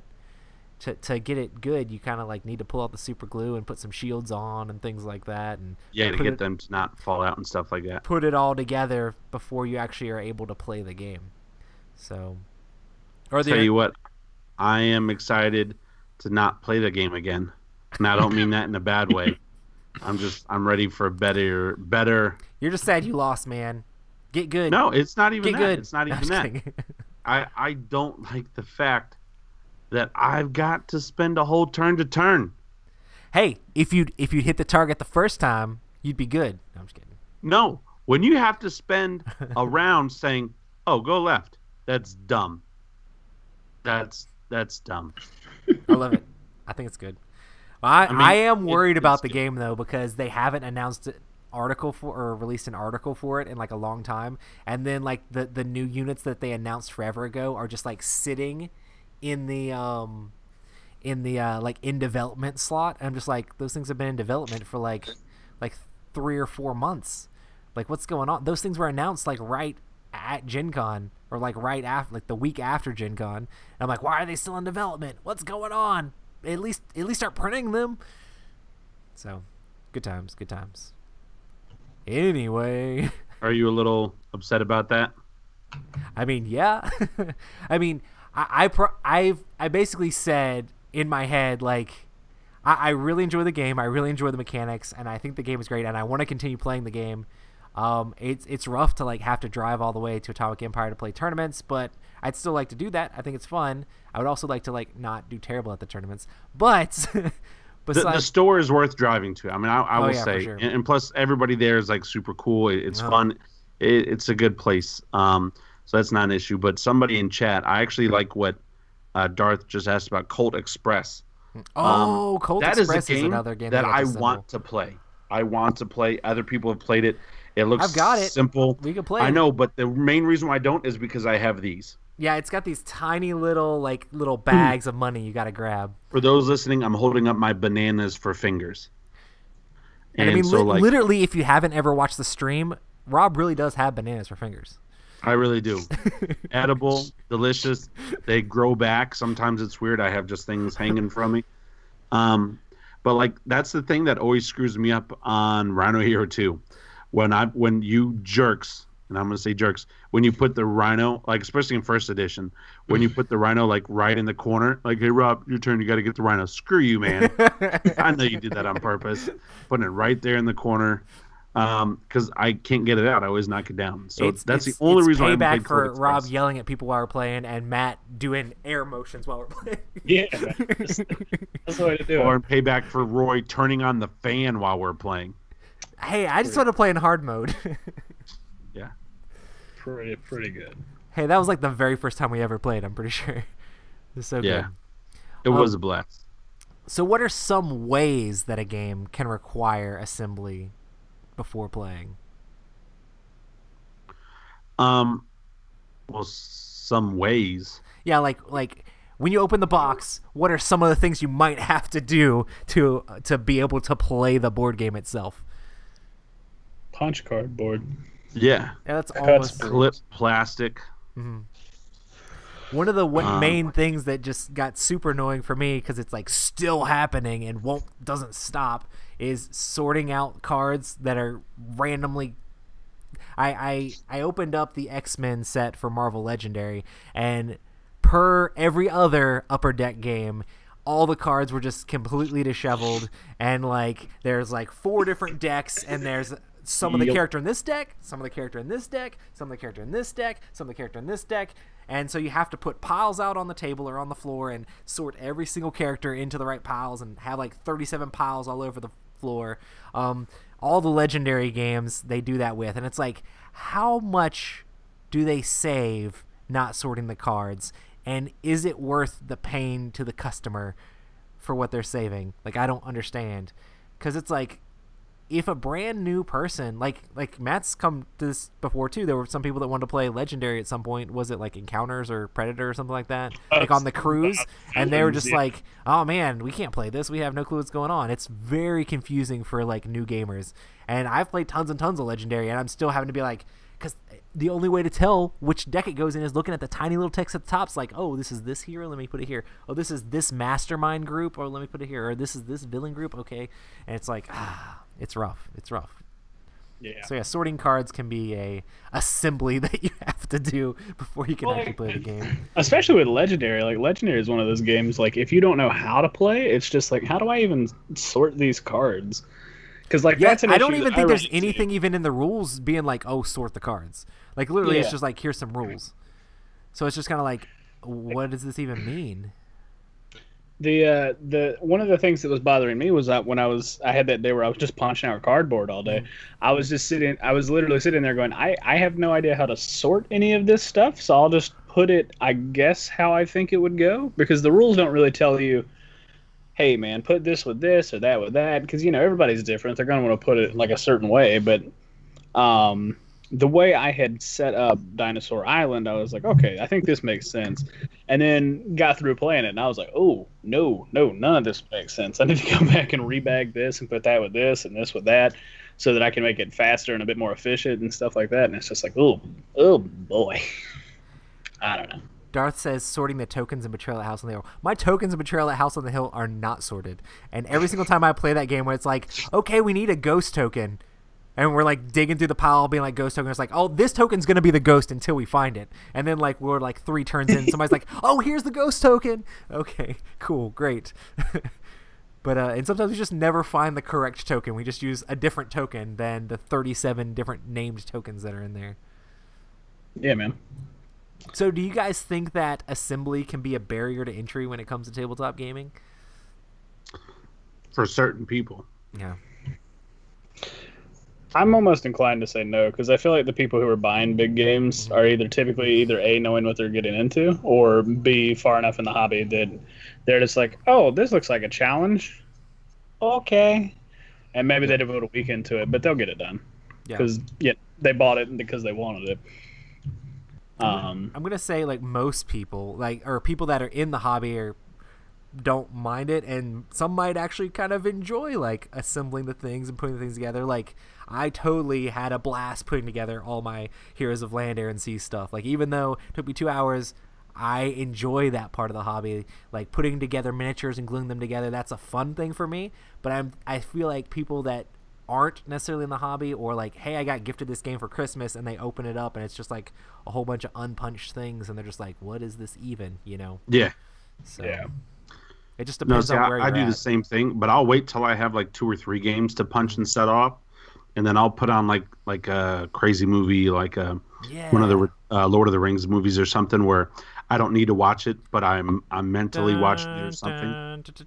to get it good, you kind of like need to pull out the super glue and put some shields on and things like that. And to get them to not fall out and stuff like that. Put it all together before you actually are able to play the game. So, Tell you what, I am excited to not play the game again. And I don't mean that in a bad way. I'm ready for better. You're just sad you lost, man. Get good. No, it's not even that. Good. It's not even that. I don't like the fact that I've got to spend a whole turn to turn. Hey, if you'd hit the target the first time, you'd be good. No, I'm just kidding. No, when you have to spend a round saying, "Oh, go left," that's dumb. That's dumb. I love it. I think it's good. I am worried about the game though, because they haven't announced an article for or released an article for it in like a long time, and then like the new units that they announced forever ago are just like sitting in the in the like in development slot. I'm just like, those things have been in development for like 3 or 4 months. Like, what's going on? Those things were announced like right at Gen Con, or like right after, like the week after Gen Con. And I'm like, why are they still in development? What's going on? At least start printing them. So, good times. Anyway, Are you a little upset about that? I mean, yeah. I mean, I basically said in my head, like, I really enjoy the game. I really enjoy the mechanics, and I think the game is great, and I want to continue playing the game. It's rough to like have to drive all the way to Atomic Empire to play tournaments, but I'd still like to do that. I think it's fun. I would also like to like not do terrible at the tournaments, but The store is worth driving to. I mean, I will say, sure. and plus everybody there is like super cool. It's fun. It's a good place. So that's not an issue. But somebody in chat, I actually like what Darth just asked about Colt Express. Colt that Express is a game another game that I assemble. want to play. I want to play. Other people have played it. It looks I've got it. simple. We can play I it. know, but the main reason why I don't is because I have these. Yeah, it's got these tiny little bags of money you got to grab. For those listening, I'm holding up my bananas for fingers. And I mean, so, like, literally, if you haven't ever watched the stream, Rob really does have bananas for fingers. I really do. Edible, delicious. They grow back. Sometimes it's weird. I have just things hanging from me. But like that's the thing that always screws me up on Rhino Hero 2. When you jerks, and I'm gonna say jerks, when you put the Rhino, like especially in first edition, when you put the Rhino like right in the corner, like, hey Rob, your turn, you got to get the Rhino. Screw you, man. I know you did that on purpose, putting it right there in the corner, because I can't get it out. I always knock it down. So that's the only reason I haven't payback played for Colt Rob Express. yelling at people while we're playing and Matt doing air motions while we're playing. Yeah, that's the way to do Or it. payback for Roy turning on the fan while we're playing. Hey, I just want to play in hard mode. Yeah. Pretty good. Hey, that was like the very first time we ever played, I'm pretty sure. It was so Yeah. good. It was a blast. So what are some ways that a game can require assembly before playing? Well, some ways. Yeah, like when you open the box, what are some of the things you might have to do to be able to play the board game itself? Punch card board. Yeah. Yeah, that's Cuts almost Clip plastic. one of the main things that just got super annoying for me, because it's like still happening and doesn't stop, is sorting out cards that are randomly. I opened up the X-Men set for Marvel Legendary, and per every other Upper Deck game, all the cards were just completely disheveled, and like there's like 4 different decks, and there's some of the character in this deck, some of the character in this deck, some of the character in this deck, some of the character in this deck, and so you have to put piles out on the table or on the floor and sort every single character into the right piles and have like 37 piles all over the floor. All the Legendary games they do that with, and it's like, how much do they save not sorting the cards, and is it worth the pain to the customer for what they're saving? Like, I don't understand, because it's like, if a brand new person, like Matt's come to this before too, there were some people that wanted to play Legendary at some point. Was it like Encounters or Predator or something like that? Like on the cruise, and they were just like, oh man, we can't play this. We have no clue what's going on. It's very confusing for like new gamers. And I've played tons and tons of Legendary, and I'm still having to be like, because the only way to tell which deck it goes in is looking at the tiny little text at the top. It's like, oh, this is this hero, let me put it here. Oh, this is this mastermind group, or let me put it here. Or this is this villain group, okay. And it's like, it's rough. It's rough. Yeah. So yeah, sorting cards can be a assembly that you have to do before you can actually play the game. Especially with Legendary. Like, Legendary is one of those games, like, if you don't know how to play, it's just like, how do I even sort these cards? Because, like, Yeah, that's an I don't issue even that think there's run into. anything even in the rules being like, oh, sort the cards. Like, literally, it's Yeah. just like, here's some rules. So it's just kind of like, what does this even mean? The one of the things that was bothering me was that when I had that day where I was just punching out cardboard all day, I was literally sitting there going, I have no idea how to sort any of this stuff, so I'll just put it, I guess, how I think it would go, because the rules don't really tell you, hey man, put this with this or that with that, because everybody's different. They're gonna want to put it like a certain way, but the way I had set up Dinosaur Island, I was like, okay, I think this makes sense. And then got through playing it, and I was like, oh, no, none of this makes sense. I need to go back and rebag this and put that with this and this with that so that I can make it faster and a bit more efficient and stuff like that. And it's just like, oh boy. I don't know. Darth says sorting the tokens in Betrayal at House on the Hill. My tokens in Betrayal at House on the Hill are not sorted. And every single time I play that game where it's like, okay, we need a ghost token. And we're like digging through the pile, being like ghost token. It's like, oh, this token's gonna be the ghost until we find it. And then like we're like 3 turns in, somebody's like, oh, here's the ghost token. Okay, cool, great. But and sometimes we just never find the correct token. We just use a different token than the 37 different named tokens that are in there. Yeah, man. So do you guys think that assembly can be a barrier to entry when it comes to tabletop gaming? For certain people. Yeah. I'm almost inclined to say no, because I feel like the people who are buying big games are typically A, knowing what they're getting into, or B, far enough in the hobby that they're just like, oh, this looks like a challenge. Okay. And maybe they devote a week into it, but they'll get it done. Because they bought it because they wanted it. I'm going to say like most people, or people that are in the hobby don't mind it, and some might actually kind of enjoy like assembling the things and putting the things together. Like I totally had a blast putting together all my Heroes of Land, Air, and Sea stuff. Like even though it took me 2 hours, I enjoy that part of the hobby. Like putting together miniatures and gluing them together, that's a fun thing for me. But I feel like people that aren't necessarily in the hobby, or like, hey, I got gifted this game for Christmas, and they open it up and it's just like a whole bunch of unpunched things, and they're just like, what is this even, you know? Yeah. So yeah. It just depends on where you're I do at. the same thing, but I'll wait till I have like 2 or 3 games to punch and set off, and then I'll put on like a crazy movie, like one of the Lord of the Rings movies or something, where I don't need to watch it, but I'm mentally watching it or something,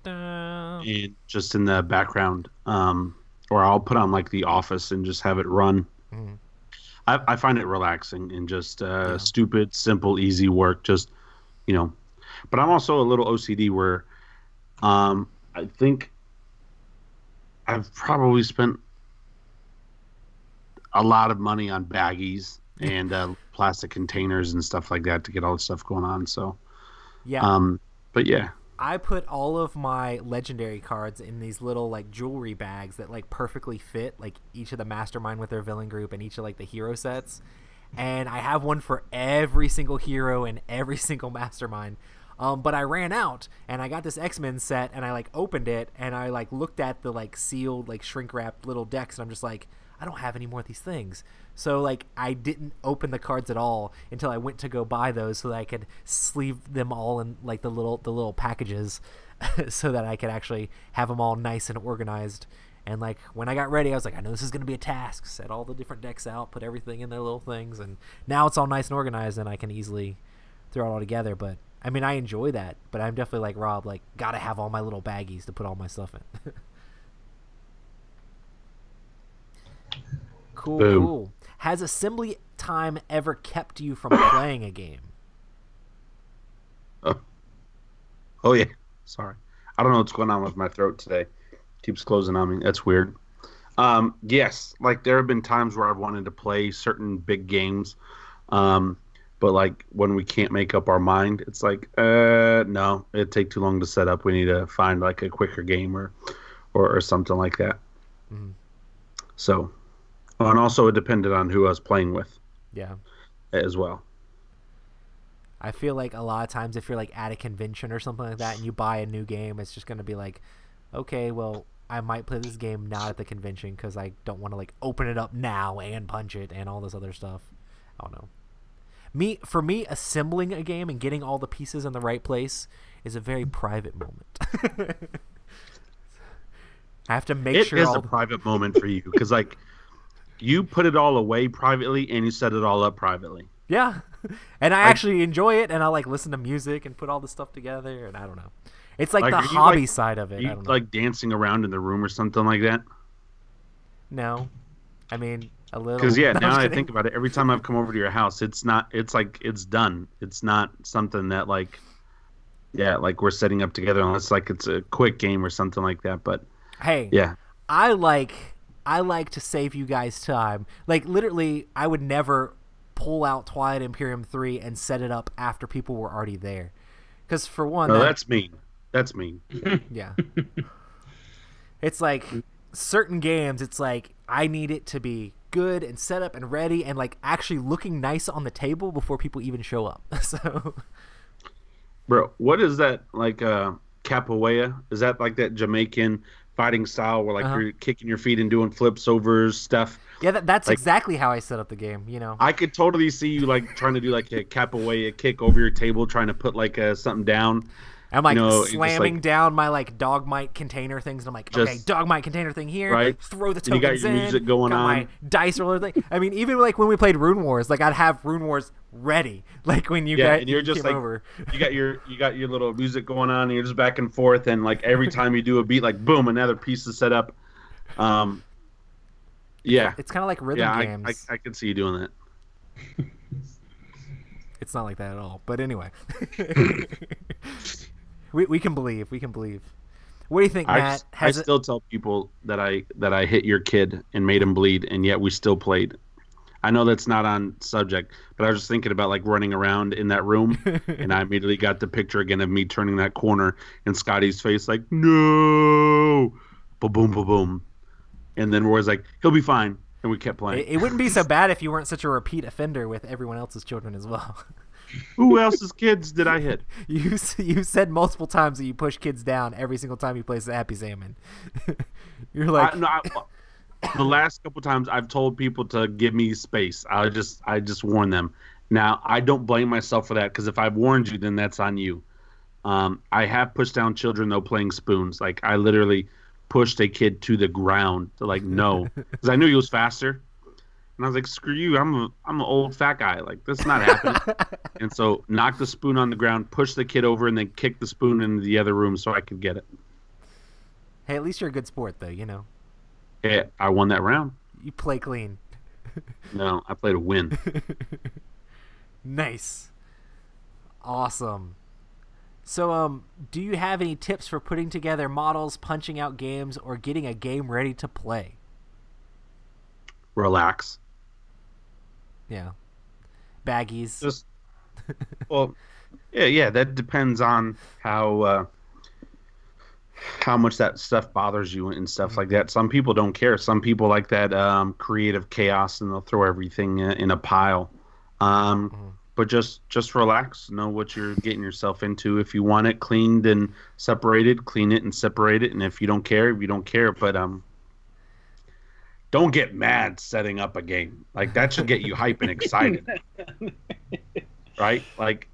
and just in the background, or I'll put on like The Office and just have it run. Mhm. I find it relaxing and just stupid, simple, easy work. Just but I'm also a little OCD where. I think I've probably spent a lot of money on baggies and plastic containers and stuff like that to get all the stuff going on. So, but yeah, I put all of my legendary cards in these little like jewelry bags that like perfectly fit like each of the mastermind with their villain group and each of like the hero sets. And I have one for every single hero and every single mastermind. But I ran out, and I got this X-Men set, and I like opened it, and I like looked at the like sealed, like shrink wrapped little decks, and I'm just like, I don't have any more of these things. So like I didn't open the cards at all until I went to go buy those, so that I could sleeve them all in like the little packages, so that I could actually have them all nice and organized. And like when I got ready, I was like, I know this is gonna be a task. Set all the different decks out, put everything in their little things, and now it's all nice and organized, and I can easily throw it all together. But I mean, I enjoy that, but I'm definitely like Rob, like, gotta have all my little baggies to put all my stuff in. Cool, Boom. cool. Has assembly time ever kept you from playing a game? Oh yeah. Sorry, I don't know what's going on with my throat today. Keeps closing on me. That's weird. Yes, like there have been times where I've wanted to play certain big games. But like when we can't make up our mind, it's like, no, it'd take too long to set up. We need to find like a quicker game or something like that. Mm-hmm. So, and also it depended on who I was playing with. Yeah. As well. I feel like a lot of times if you're like at a convention or something like that and you buy a new game, it's just going to be like, okay, well, I might play this game not at the convention because I don't want to like open it up now and punch it and all this other stuff. I don't know. For me, assembling a game and getting all the pieces in the right place is a very private moment. I have to make sure it is a private moment for you because like you put it all away privately and you set it all up privately. Yeah, and I actually enjoy it, and I like listen to music and put all the stuff together, and I don't know. It's like the hobby side of it. Are I you don't know. like dancing around in the room or something like that? No, I mean a little. Because No, now I'm that I kidding. think about it, every time I've come over to your house, it's like it's done. It's not something that like we're setting up together unless like it's a quick game or something like that. But Hey, yeah, I like I like to save you guys time. Like, literally, I would never pull out Twilight Imperium 3 and set it up after people were already there. Because, for one... No, that's mean. That's mean. Yeah. It's like, certain games, it's like, I need it to be good and set up and ready and, like, actually looking nice on the table before people even show up. So... Bro, what is that, like, capoeira? Is that like that Jamaican fighting style where, like, you're kicking your feet and doing flips over stuff? Yeah, that's like, exactly how I set up the game, you know? I could totally see you, like, trying to do, like, a capoeira kick over your table, trying to put, like, something down. I'm like slamming down my like Dogmite container things, and I'm like, okay, Dogmite container thing here, right? Throw the tokens in. You got your music going got on. My dice roller thing. I mean, even like when we played Rune Wars, like I'd have Rune Wars ready, like when you and you're just like over. you got your little music going on, and you're just back and forth, and like every time you do a beat, like boom, another piece is set up. Yeah, it's kind of like rhythm games. I can see you doing that. It's not like that at all, but anyway. We can believe. We can believe. What do you think, Matt? I still tell people that I hit your kid and made him bleed, and yet we still played. I know that's not on subject, but I was just thinking about like running around in that room, and I immediately got the picture again of me turning that corner and Scotty's face like, no, boom, boom, boom, boom. And then Roy's like, he'll be fine. And we kept playing. It wouldn't be so bad if you weren't such a repeat offender with everyone else's children as well. Who else's kids did I hit? You said multiple times that you push kids down every single time you play Happy Salmon. You're like... the last couple times I've told people to give me space. I just warn them. Now, I don't blame myself for that, because if I've warned you, then that's on you. I have pushed down children, though, playing spoons. Like, I literally pushed a kid to the ground to, like, no. Because I knew he was faster. And I was like, screw you, I'm an old fat guy. Like, this is not happening. And so knocked the spoon on the ground, pushed the kid over, and then kicked the spoon into the other room so I could get it. Hey, at least you're a good sport, though, you know. Yeah, I won that round. You play clean. No, I played a win. Nice. Awesome. So, do you have any tips for putting together models, punching out games, or getting a game ready to play? Relax. Yeah. Baggies. Just, well, yeah, that depends on how much that stuff bothers you and stuff like that. Some people don't care. Some people like that creative chaos, and they'll throw everything in a pile. But just relax. Know what you're getting yourself into. If you want it cleaned and separated, clean it and separate it. And if you don't care, you don't care. But don't get mad setting up a game. Like, that should get you hype and excited. Right? Like,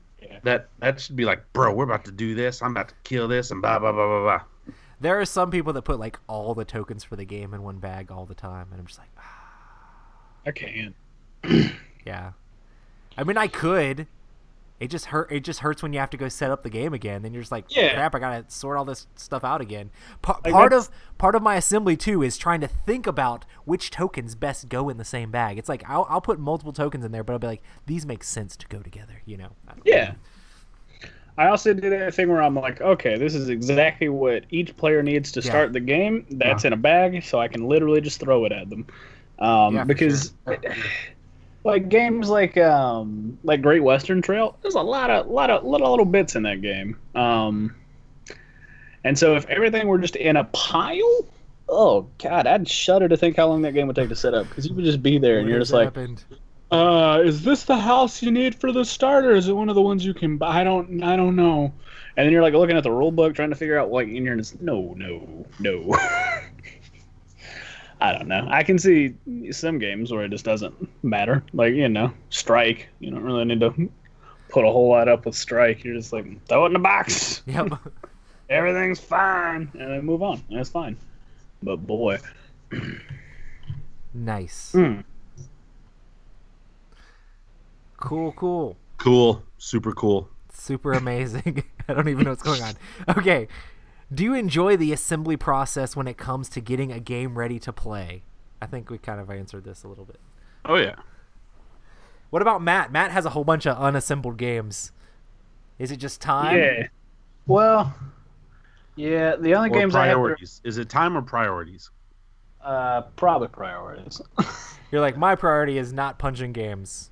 that should be like, bro, we're about to do this. I'm about to kill this and blah, blah, blah, blah, blah. There are some people that put, like, all the tokens for the game in one bag all the time. And I'm just like, I can't. Yeah. I mean, I could. It just hurts when you have to go set up the game again. Then you're just like, crap, I gotta sort all this stuff out again. Part of my assembly too is trying to think about which tokens best go in the same bag. It's like I'll put multiple tokens in there, but I'll be like, these make sense to go together, you know? Yeah. I also do that thing where I'm like, okay, this is exactly what each player needs to start the game. That's in a bag, so I can literally just throw it at them. Because. Sure. Like games like Great Western Trail, there's a lot of little bits in that game. And so if everything were just in a pile, oh god, I'd shudder to think how long that game would take to set up, because you would just be there and you're just like, is this the house you need for the starter? Is it one of the ones you can buy? I don't know. And then you're like looking at the rule book trying to figure out, like, and you're just no. I don't know. I can see some games where it just doesn't matter. Like, you know, Strike. You don't really need to put a whole lot up with Strike. You're just like, throw it in the box. Yep. Everything's fine. And then move on. And it's fine. But boy. Nice. Cool. Cool. Super cool. Super amazing. I don't even know what's going on. Okay. Do you enjoy the assembly process when it comes to getting a game ready to play? I think we kind of answered this a little bit. Oh, yeah. What about Matt? Matt has a whole bunch of unassembled games. Is it just time? Yeah. Well, yeah, the only games priorities. Is it time or priorities? Probably priorities. You're like, my priority is not punching games.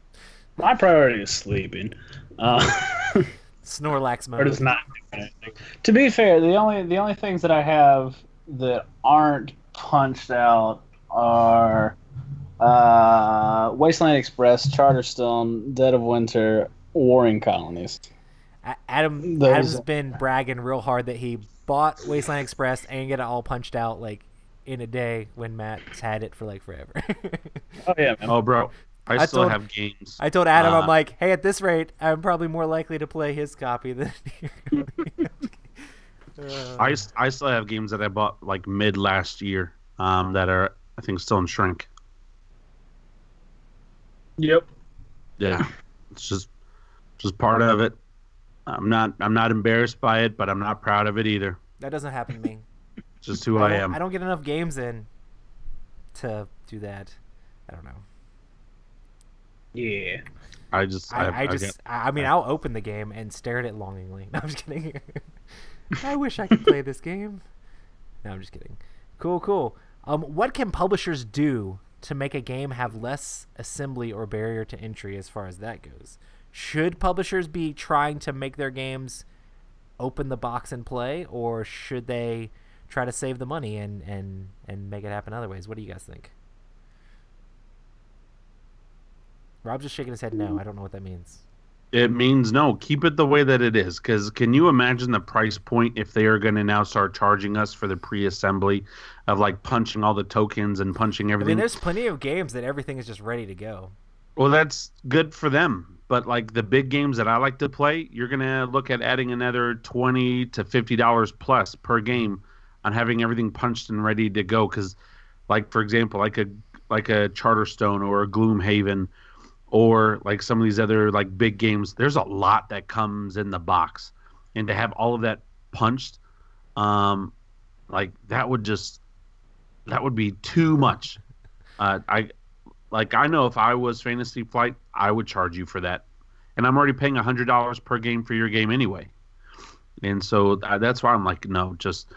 My priority is sleeping. Snorlax Or mode. just not doing anything. To be fair, the only things that I have that aren't punched out are Wasteland Express, Charterstone, Dead of Winter, Warring Colonies. Adam's been bragging real hard that he bought Wasteland Express and get it all punched out like in a day when Matt's had it for like forever. Oh yeah, man. Oh, bro, I still told- have games. I told Adam, I'm like, hey, at this rate, I'm probably more likely to play his copy than I still have games that I bought like mid last year that are, I think, still in shrink. Yep. Yeah, it's just part of it. I'm not embarrassed by it, but I'm not proud of it either. That doesn't happen to me. It's just who I am. I don't get enough games in to do that. I don't know. Yeah. I mean, I'll open the game and stare at it longingly. No, I'm just kidding. I wish I could play this game. No, I'm just kidding. Cool. What can publishers do to make a game have less assembly or barrier to entry as far as that goes? Should publishers be trying to make their games open the box and play, or should they try to save the money and make it happen other ways? What do you guys think? Rob's just shaking his head no. I don't know what that means. It means no. Keep it the way that it is. Because can you imagine the price point if they are going to now start charging us for the pre-assembly of like punching all the tokens and punching I everything? mean, there's plenty of games that everything is just ready to go. Well, that's good for them. But like the big games that I like to play, you're going to look at adding another $20 to $50 plus per game on having everything punched and ready to go. Because, like for example, like a Charterstone or a Gloomhaven, or like some of these other like big games, there's a lot that comes in the box, and to have all of that punched, like that would be too much. I know if I was Fantasy Flight, I would charge you for that, and I'm already paying $100 per game for your game anyway, and so that's why I'm like, no, just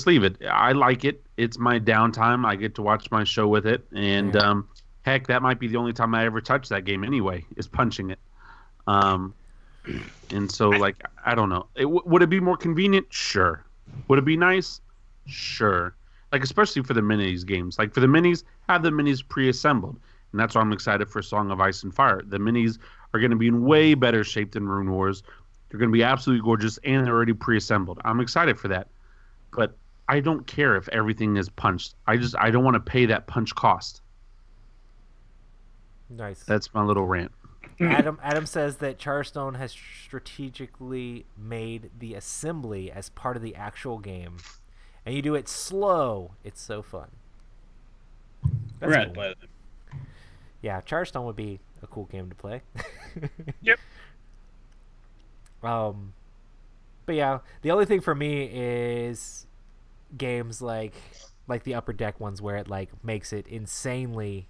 leave it. I like it. It's my downtime. I get to watch my show with it, and heck, that might be the only time I ever touch that game anyway, is punching it. And so, like, I don't know. Would it be more convenient? Sure. Would it be nice? Sure. Like, especially for the minis games. Like, for the minis, have the minis pre-assembled. And that's why I'm excited for Song of Ice and Fire. The minis are going to be in way better shape than Rune Wars. They're going to be absolutely gorgeous, and they're already pre-assembled. I'm excited for that. But I don't care if everything is punched. I don't want to pay that punch cost. Nice. That's my little rant. Adam says that Charterstone has strategically made the assembly as part of the actual game, and you do it slow. It's so fun. That's Right. cool. Yeah, Charterstone would be a cool game to play. Yep. But yeah, the only thing for me is games like the Upper Deck ones where it like makes it insanely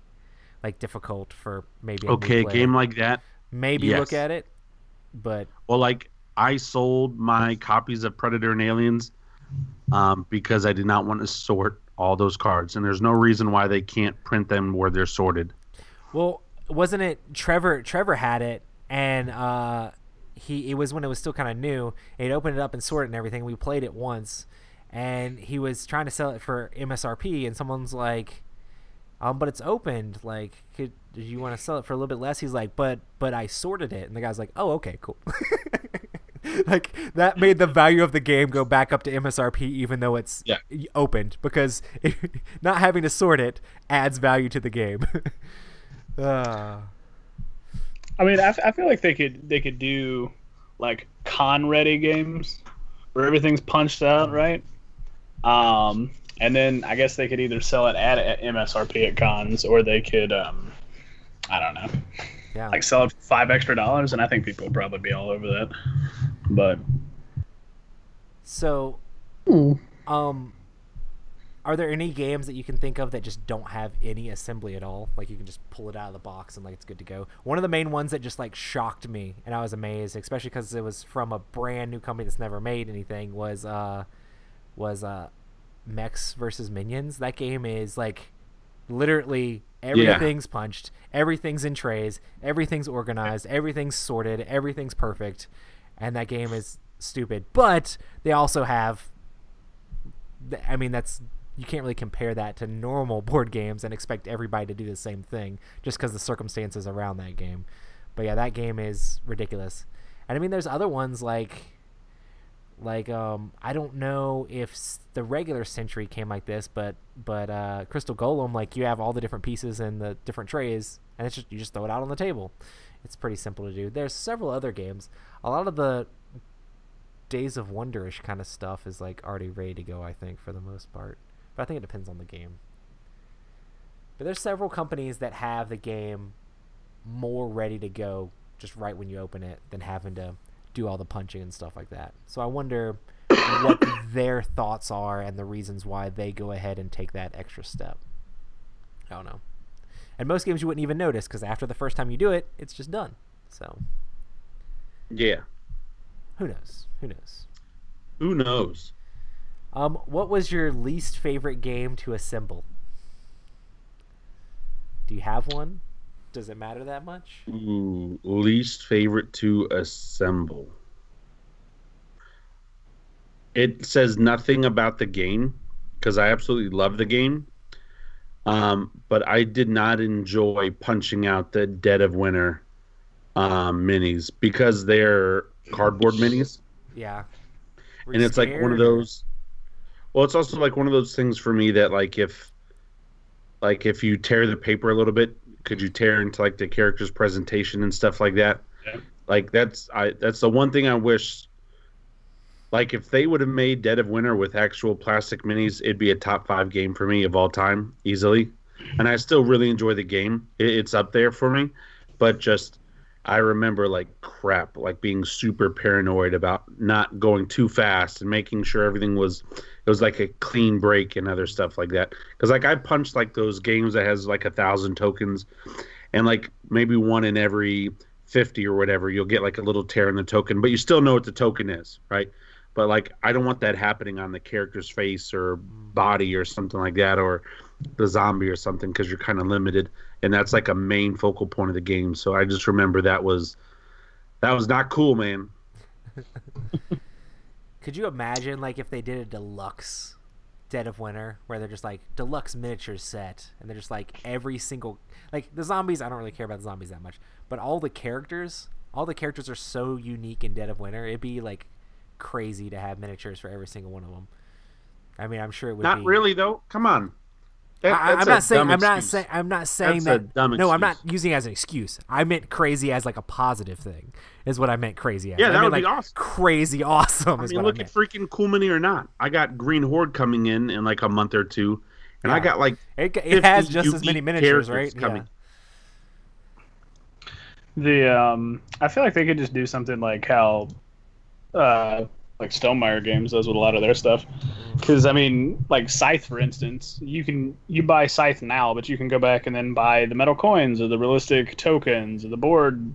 like difficult for maybe a new Okay, player. game like that. Maybe yes. look at it, but Well, like I sold my copies of Predator and Aliens because I did not want to sort all those cards, and there's no reason why they can't print them where they're sorted. well, wasn't it Trevor had it, and it was when it was still kind of new. He'd opened it up and sorted and everything. We played it once, and he was trying to sell it for MSRP, and someone's like, but it's opened. Like, do you want to sell it for a little bit less? He's like, but I sorted it, and the guy's like, oh, okay, cool. Like that made the value of the game go back up to MSRP, even though it's opened, because not having to sort it adds value to the game. I mean, I feel like they could do like con ready games where everything's punched out, right? And then I guess they could either sell it at MSRP at cons, or they could I don't know, like sell it for $5 extra, and I think people would probably be all over that. But so, are there any games that you can think of that just don't have any assembly at all? Like you can just pull it out of the box and like it's good to go. One of the main ones that just like shocked me and I was amazed, especially because it was from a brand new company that's never made anything, was Mechs versus Minions. That game is like literally everything's punched, everything's in trays, everything's organized, everything's sorted, everything's perfect, and that game is stupid. But they also have, I mean, that's, you can't really compare that to normal board games and expect everybody to do the same thing just because the circumstances around that game. But yeah, that game is ridiculous. And I mean, there's other ones like I don't know if the regular Century came like this, but Crystal Golem, like you have all the different pieces in the different trays, and it's just, you just throw it out on the table. It's pretty simple to do. There's several other games. A lot of the Days of Wonderish kind of stuff is like already ready to go, I think, for the most part. But I think it depends on the game. But there's several companies that have the game more ready to go just right when you open it than having to do all the punching and stuff like that. So I wonder what their thoughts are and the reasons why they go ahead and take that extra step. I don't know. And most games you wouldn't even notice because after the first time you do it, it's just done. So yeah, who knows? Who knows? Who knows? What was your least favorite game to assemble? Do you have one? Does it matter that much? Ooh, least favorite to assemble. It says nothing about the game because I absolutely love the game. But I did not enjoy punching out the Dead of Winter minis because they're cardboard minis. Yeah. And it's like one of those. Well, it's also like one of those things for me that like if you tear the paper a little bit, could you tear into like the character's presentation and stuff like that? Yeah. Like that's the one thing I wish. Like if they would have made Dead of Winter with actual plastic minis, it'd be a top 5 game for me of all time easily. And I still really enjoy the game. It's up there for me, but just I remember like crap, like being super paranoid about not going too fast and making sure everything was like a clean break and other stuff like that. Because like I punched like those games that has like 1,000 tokens, and like maybe one in every 50 or whatever, you'll get like a little tear in the token, but you still know what the token is, right? But like I don't want that happening on the character's face or body or something like that, or the zombie or something, because you're kind of limited, and that's like a main focal point of the game. So I just remember that was not cool, man. Could you imagine like if they did a deluxe Dead of Winter where they're just like deluxe miniature set and they're just like every single, like the zombies, I don't really care about the zombies that much, but all the characters are so unique in Dead of Winter. It'd be like crazy to have miniatures for every single one of them. I mean, I'm sure it would not be. Really though. Come on. I'm not saying that. No, I'm not using it as an excuse. I meant crazy as like a positive thing. Is what I meant crazy as. Yeah, that would like be awesome. Crazy awesome. I mean, look at freaking Cool Mini or not. I got Green Horde coming in like a month or two, and I got like it has just as many miniatures, right? Coming. Yeah. I feel like they could just do something like how like Stonemaier Games does with a lot of their stuff. Because, I mean, like Scythe, for instance, you buy Scythe now, but you can go back and then buy the metal coins or the realistic tokens or the board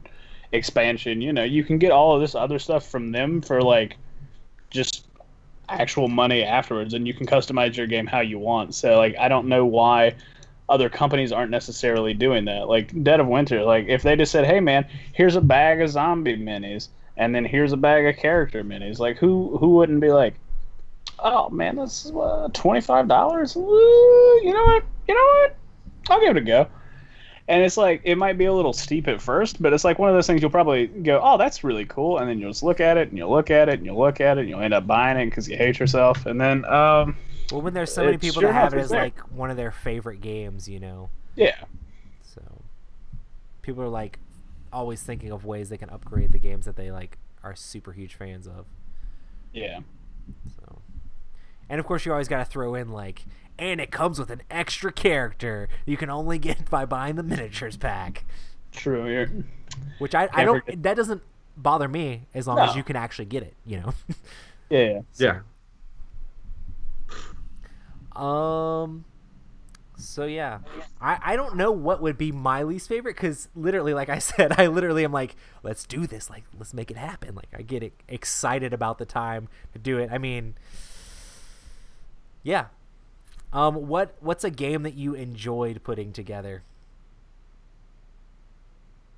expansion. You know, you can get all of this other stuff from them for, like, just actual money afterwards, and you can customize your game how you want. So, like, I don't know why other companies aren't necessarily doing that. Like, Dead of Winter, like, if they just said, hey, man, here's a bag of zombie minis, and then here's a bag of character minis. Like, who wouldn't be like, oh, man, this is $25? Woo, you know what? I'll give it a go. And it's like, it might be a little steep at first, but it's like one of those things you'll probably go, oh, that's really cool. And then you'll just look at it, and you'll look at it, and you'll look at it, and you'll end up buying it because you hate yourself. And then, well, when there's so many people that have it as like one of their favorite games, you know. Yeah. So people are like always thinking of ways they can upgrade the games that they like are super huge fans of. Yeah. So, and of course you always got to throw in like, and it comes with an extra character you can only get by buying the miniatures pack. True. Which I don't. That doesn't bother me as long as you can actually get it. You know. Yeah. So, yeah. So yeah, I don't know what would be my least favorite because literally, like I said, I literally am like, let's do this, like let's make it happen. Like I get excited about the time to do it. I mean, yeah, What's a game that you enjoyed putting together?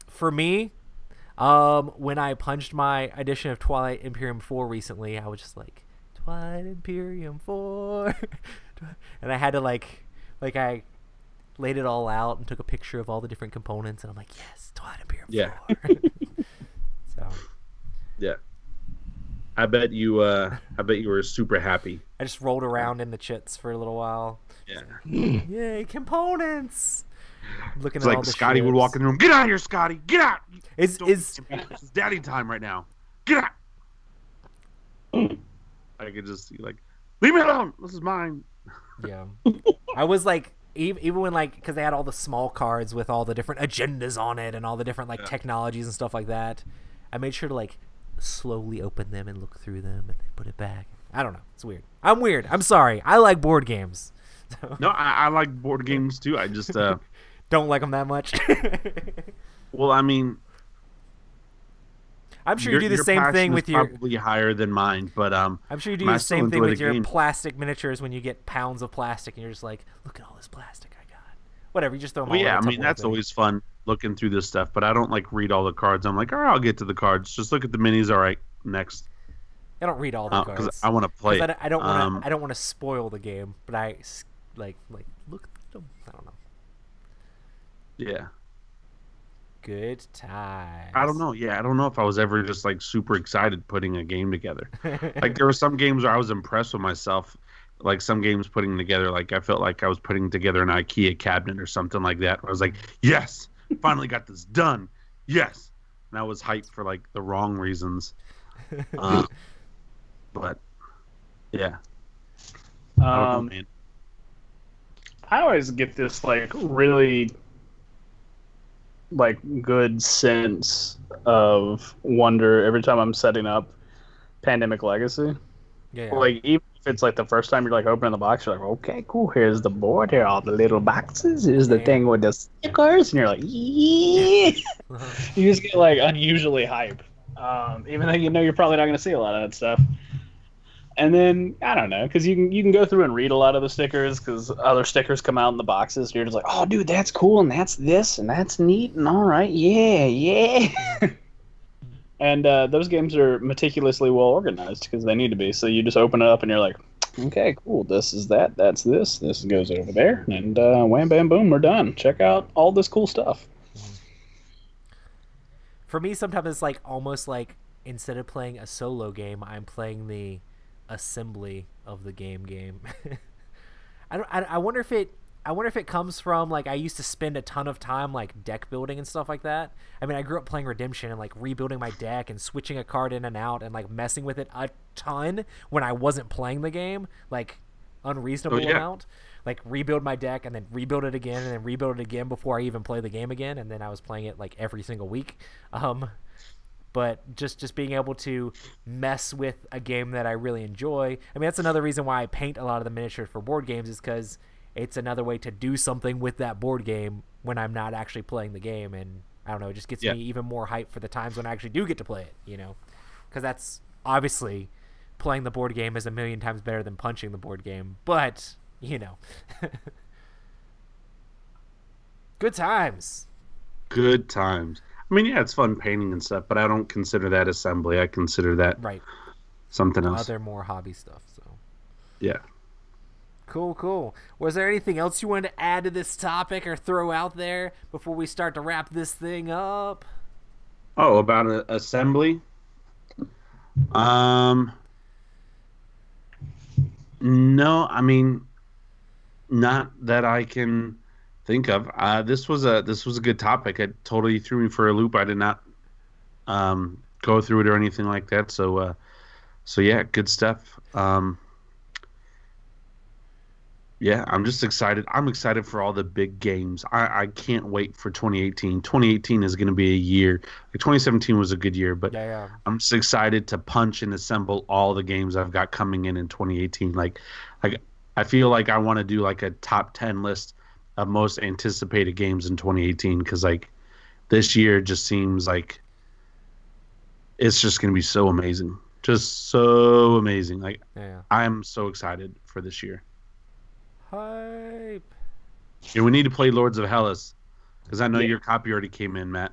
For me, when I punched my edition of Twilight Imperium 4 recently, I was just like, Twilight Imperium 4, and I had to I laid it all out and took a picture of all the different components, and I'm like, yes, Twilight Imperium 4. So, yeah. I bet you were super happy. I just rolled around in the chits for a little while. Yeah. Yay, components! Looking It's at like all the Scotty would ships. walk in the room. Get out of here, Scotty! Get out! Is It's daddy time right now. Get out! I could just see like, leave me alone. This is mine. Yeah. I was like, even when because they had all the small cards with all the different agendas on it and all the different technologies and stuff like that, I made sure to slowly open them and look through them and then put it back. I don't know. It's weird. I'm weird. I'm sorry. I like board games. No, I like board games too. I just don't like them that much. well, I mean, I'm sure you do the same thing with your. Probably higher than mine, but I'm sure you do the same thing with your plastic miniatures when you get pounds of plastic and you're just like, look at all this plastic I got. Whatever, you just throw them all in. Yeah, I mean that's always fun looking through this stuff, but I don't read all the cards. I'm like, all right, I'll get to the cards. Just look at the minis. All right, next. I don't read all the cards because I want to play. I don't want to. I don't want to spoil the game, but I like look at them. I don't know. Yeah. Good times. I don't know. Yeah, I don't know if I was ever just super excited putting a game together. There were some games where I was impressed with myself. Some games putting together, I felt like I was putting together an IKEA cabinet or something like that. I was like, yes, finally got this done. Yes. And I was hyped for the wrong reasons. But yeah. I don't know, man. I always get this really good sense of wonder every time I'm setting up Pandemic Legacy. Yeah. Even if it's the first time you're opening the box, you're like, okay, cool. Here's the board. Here are all the little boxes. Here's the thing with the stickers, and you're like, yeah. You just get unusually hype, even though you're probably not going to see a lot of that stuff. And then I don't know, because you can go through and read a lot of the stickers because other stickers come out in the boxes. And you're just like, oh, dude, that's cool, and that's this, and that's neat, and all right, yeah. And those games are meticulously well organized because they need to be. So you just open it up and you're like, okay, cool. This is that. That's this. This goes over there. And wham, bam, boom, we're done. Check out all this cool stuff. For me, sometimes it's almost instead of playing a solo game, I'm playing the assembly of the game. I wonder if it comes from I used to spend a ton of time deck building and stuff like that. I mean, I grew up playing Redemption and rebuilding my deck and switching a card in and out and messing with it a ton when I wasn't playing the game, unreasonable amount. Rebuild my deck and then rebuild it again and then rebuild it again before I even play the game again, and then I was playing it every single week. But just being able to mess with a game that I really enjoy. I mean, that's another reason why I paint a lot of the miniatures for board games, is because it's another way to do something with that board game when I'm not actually playing the game. And I don't know, it just gets me even more hyped for the times when I actually do get to play it, because that's obviously playing the board game is a million times better than punching the board game. But, good times. Good times. I mean, yeah, it's fun painting and stuff, but I don't consider that assembly. I consider that something else. Other more hobby stuff. So yeah. Cool. Was there anything else you wanted to add to this topic or throw out there before we start to wrap this thing up? Oh, about assembly? No, I mean, not that I can think of. This was a good topic. It totally threw me for a loop. I did not go through it or anything like that. So yeah, good stuff. Yeah, I'm just excited. I'm excited for all the big games. I can't wait for 2018. 2018 is going to be a year. 2017 was a good year, but I'm just excited to punch and assemble all the games I've got coming in 2018. I feel like I want to do a top 10 list of most anticipated games in 2018 because this year just seems like it's just going to be so amazing. Just so amazing. I'm so excited for this year. Hype. Yeah, we need to play Lords of Hellas because I know your copy already came in, Matt.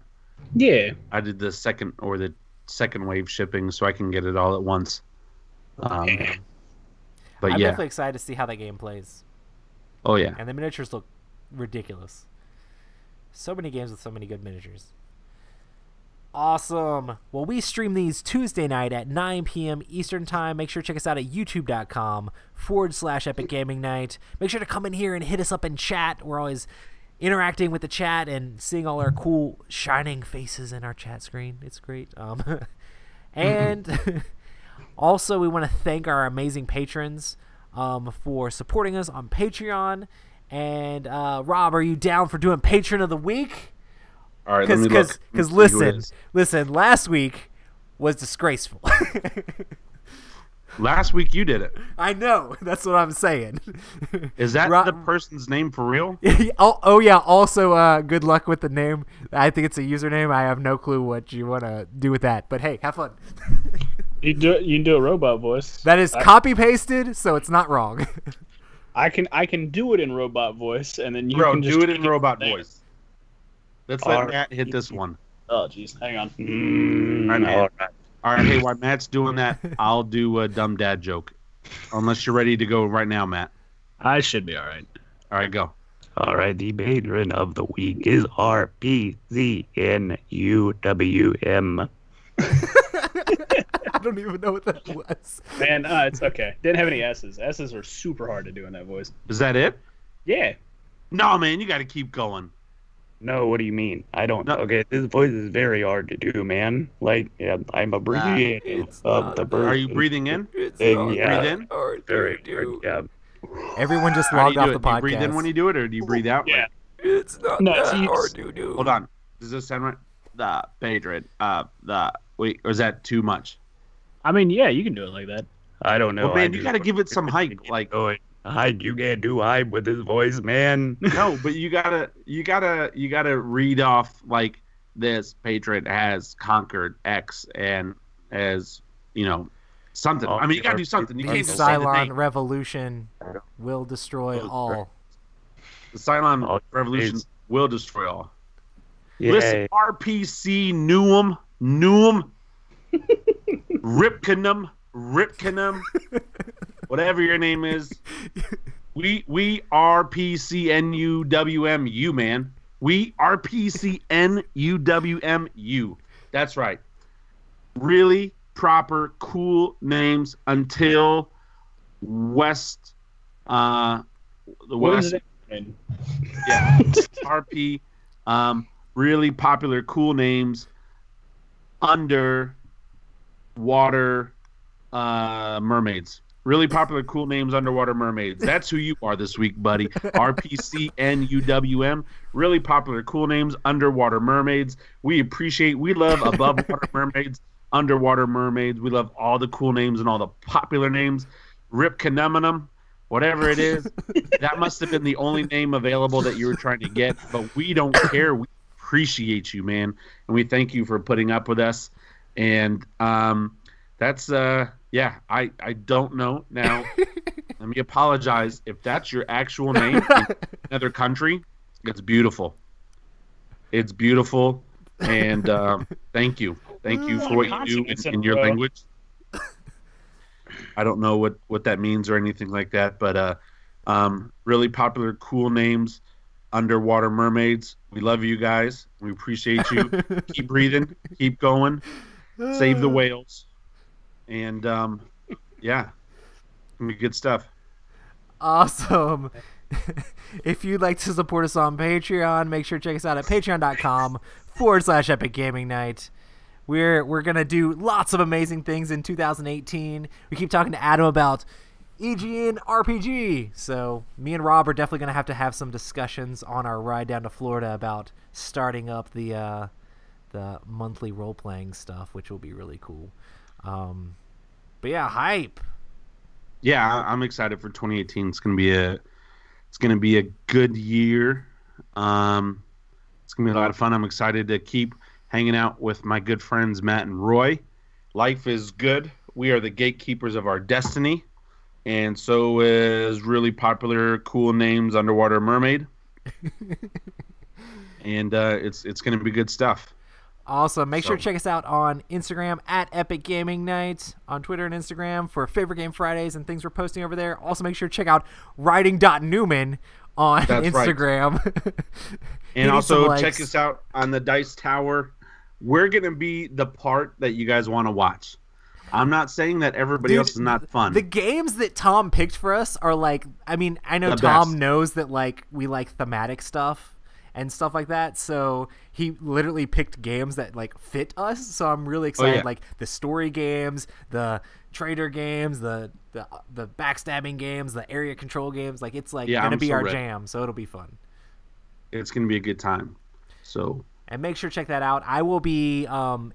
Yeah. I did the second wave shipping, so I can get it all at once. But I'm yeah. definitely excited to see how that game plays. Oh yeah. And the miniatures look ridiculous. So many games with so many good miniatures. Awesome. Well, we stream these Tuesday night at 9 p.m. Eastern Time. Make sure to check us out at youtube.com/Epic Gaming Night. Make sure to come in here and hit us up in chat. We're always interacting with the chat and seeing all our cool shining faces in our chat screen. It's great. And also, we want to thank our amazing patrons for supporting us on Patreon. And Rob, are you down for doing Patron of the Week? All right, let me look. Because listen, last week was disgraceful. Last week you did it. I know. That's what I'm saying. Is that the person's name for real? Oh yeah. Also, good luck with the name. I think it's a username. I have no clue what you want to do with that. But hey, have fun. You can do a robot voice. That is copy pasted, so it's not wrong. I can do it in robot voice, and then you Bro, can just do it in robot voice. Let's let Matt hit this one. Oh, jeez. Hang on. All right, hey, while Matt's doing that, I'll do a dumb dad joke. Unless you're ready to go right now, Matt. I should be all right. All right, go. All right, the patron of the week is RPZNUWM. I don't even know what that was. Man, it's okay. Didn't have any S's. S's are super hard to do in that voice. Is that it? Yeah. No, man, you got to keep going. No, what do you mean? I don't know. Okay, this voice is very hard to do, man. Like, yeah, I'm abbreviating of the person. Are you breathing in? Yeah, breathe in? very hard, yeah. Everyone just How do logged you off do the it? podcast. Do you breathe in when you do it, or do you breathe out? Yeah. It's not hard to do. Hold on. Does this sound right? The patron. Wait, or is that too much? I mean, yeah, you can do it like that. I don't know. Well, man, you got to give it some hype. Like, you can't do hype with this voice, man. no, but you gotta read off like this patron has conquered X and as something. I mean, you gotta do something. You The can't just say the Cylon name. Revolution will destroy all. The Cylon Revolution will destroy all. Yeah. Listen, RPC Newham, Ripkenum, whatever your name is. We RPCNUWMU, man. We RPCNUWMU. That's right. Really proper, cool names until West. The West. Yeah. RP. Really popular, cool names under water mermaids. Really popular, cool names, underwater mermaids. That's who you are this week, buddy. RPCNUWM. Really popular, cool names, underwater mermaids. We love above water mermaids, underwater mermaids. We love all the cool names and all the popular names. Rip Caneminum, whatever it is. That must have been the only name available that you were trying to get, but we don't care. We appreciate you, man, and we thank you for putting up with us. And that's I don't know now. Let me apologize if that's your actual name in another country. It's beautiful. It's beautiful, and thank you for what you do in your language. I don't know what that means or anything like that, but really popular, cool names, underwater mermaids. We love you guys. We appreciate you. Keep breathing. Keep going. Save the whales. And yeah, good stuff. Awesome. If you'd like to support us on Patreon, make sure to check us out at patreon.com/Epic Gaming Night. We're gonna do lots of amazing things in 2018. We keep talking to Adam about EGN RPG, so me and Rob are definitely gonna have some discussions on our ride down to Florida about starting up the monthly role playing stuff, which will be really cool. But yeah, hype. Yeah, I'm excited for 2018. It's gonna be a good year. It's gonna be a lot of fun. I'm excited to keep hanging out with my good friends Matt and Roy. Life is good. We are the gatekeepers of our destiny, and so is really popular cool names Underwater Mermaid. And it's going to be good stuff. Awesome. Make sure to check us out on Instagram at Epic Gaming Night, on Twitter and Instagram for Favorite Game Fridays and things we're posting over there. Also, make sure to check out writing.newman on Instagram. Right. And also check us out on the Dice Tower. We're going to be the part that you guys want to watch. I'm not saying that everybody else is not fun. The games that Tom picked for us are like, I mean, I know The Tom best. knows that like we like thematic stuff and stuff like that, so he literally picked games that like fit us. So I'm really excited. yeah. Like the story games, the trader games, the backstabbing games, the area control games. Like it's like gonna I'm be so our ready. jam. So it'll be fun. It's going to be a good time. So And make sure to check that out. I will be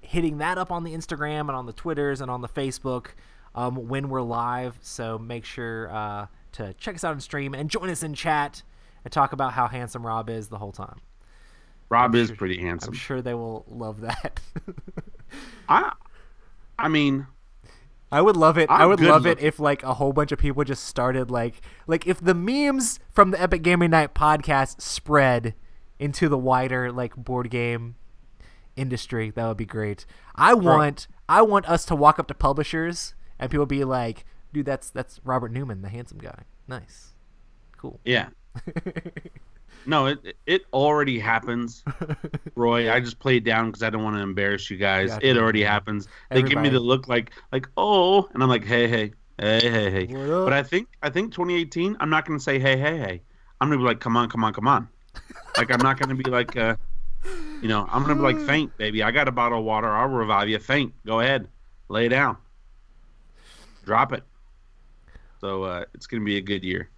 hitting that up on the Instagram and on the Twitters and on the Facebook when we're live. So make sure to check us out on stream and join us in chat and talk about how handsome Rob is the whole time. Rob is pretty handsome. I'm sure they will love that. I mean, I would love it. I'm I would good love it looking. if like a whole bunch of people just started like if the memes from the Epic Gaming Night podcast spread into the wider like board game industry. That would be great. I want us to walk up to publishers and people be like, "Dude, that's Robert Newman, the handsome guy. Nice, cool." yeah. No, it already happens, Roy. I just played down because I don't want to embarrass you guys. Gotcha. It already happens. They give me Everybody. the look like oh, and I'm like hey. What up? But I think 2018. I'm not gonna say hey. I'm gonna be like come on. Like I'm not gonna be like I'm gonna be like faint, baby. I got a bottle of water. I'll revive you. Faint. Go ahead. Lay down. Drop it. So it's gonna be a good year.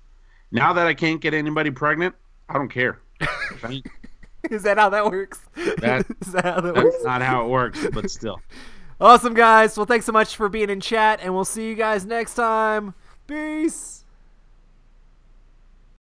Now that I can't get anybody pregnant, I don't care. Faint. Is that how that works? That- Is that how that works? That's not how it works, but still. Awesome, guys. Well, thanks so much for being in chat, and we'll see you guys next time. Peace.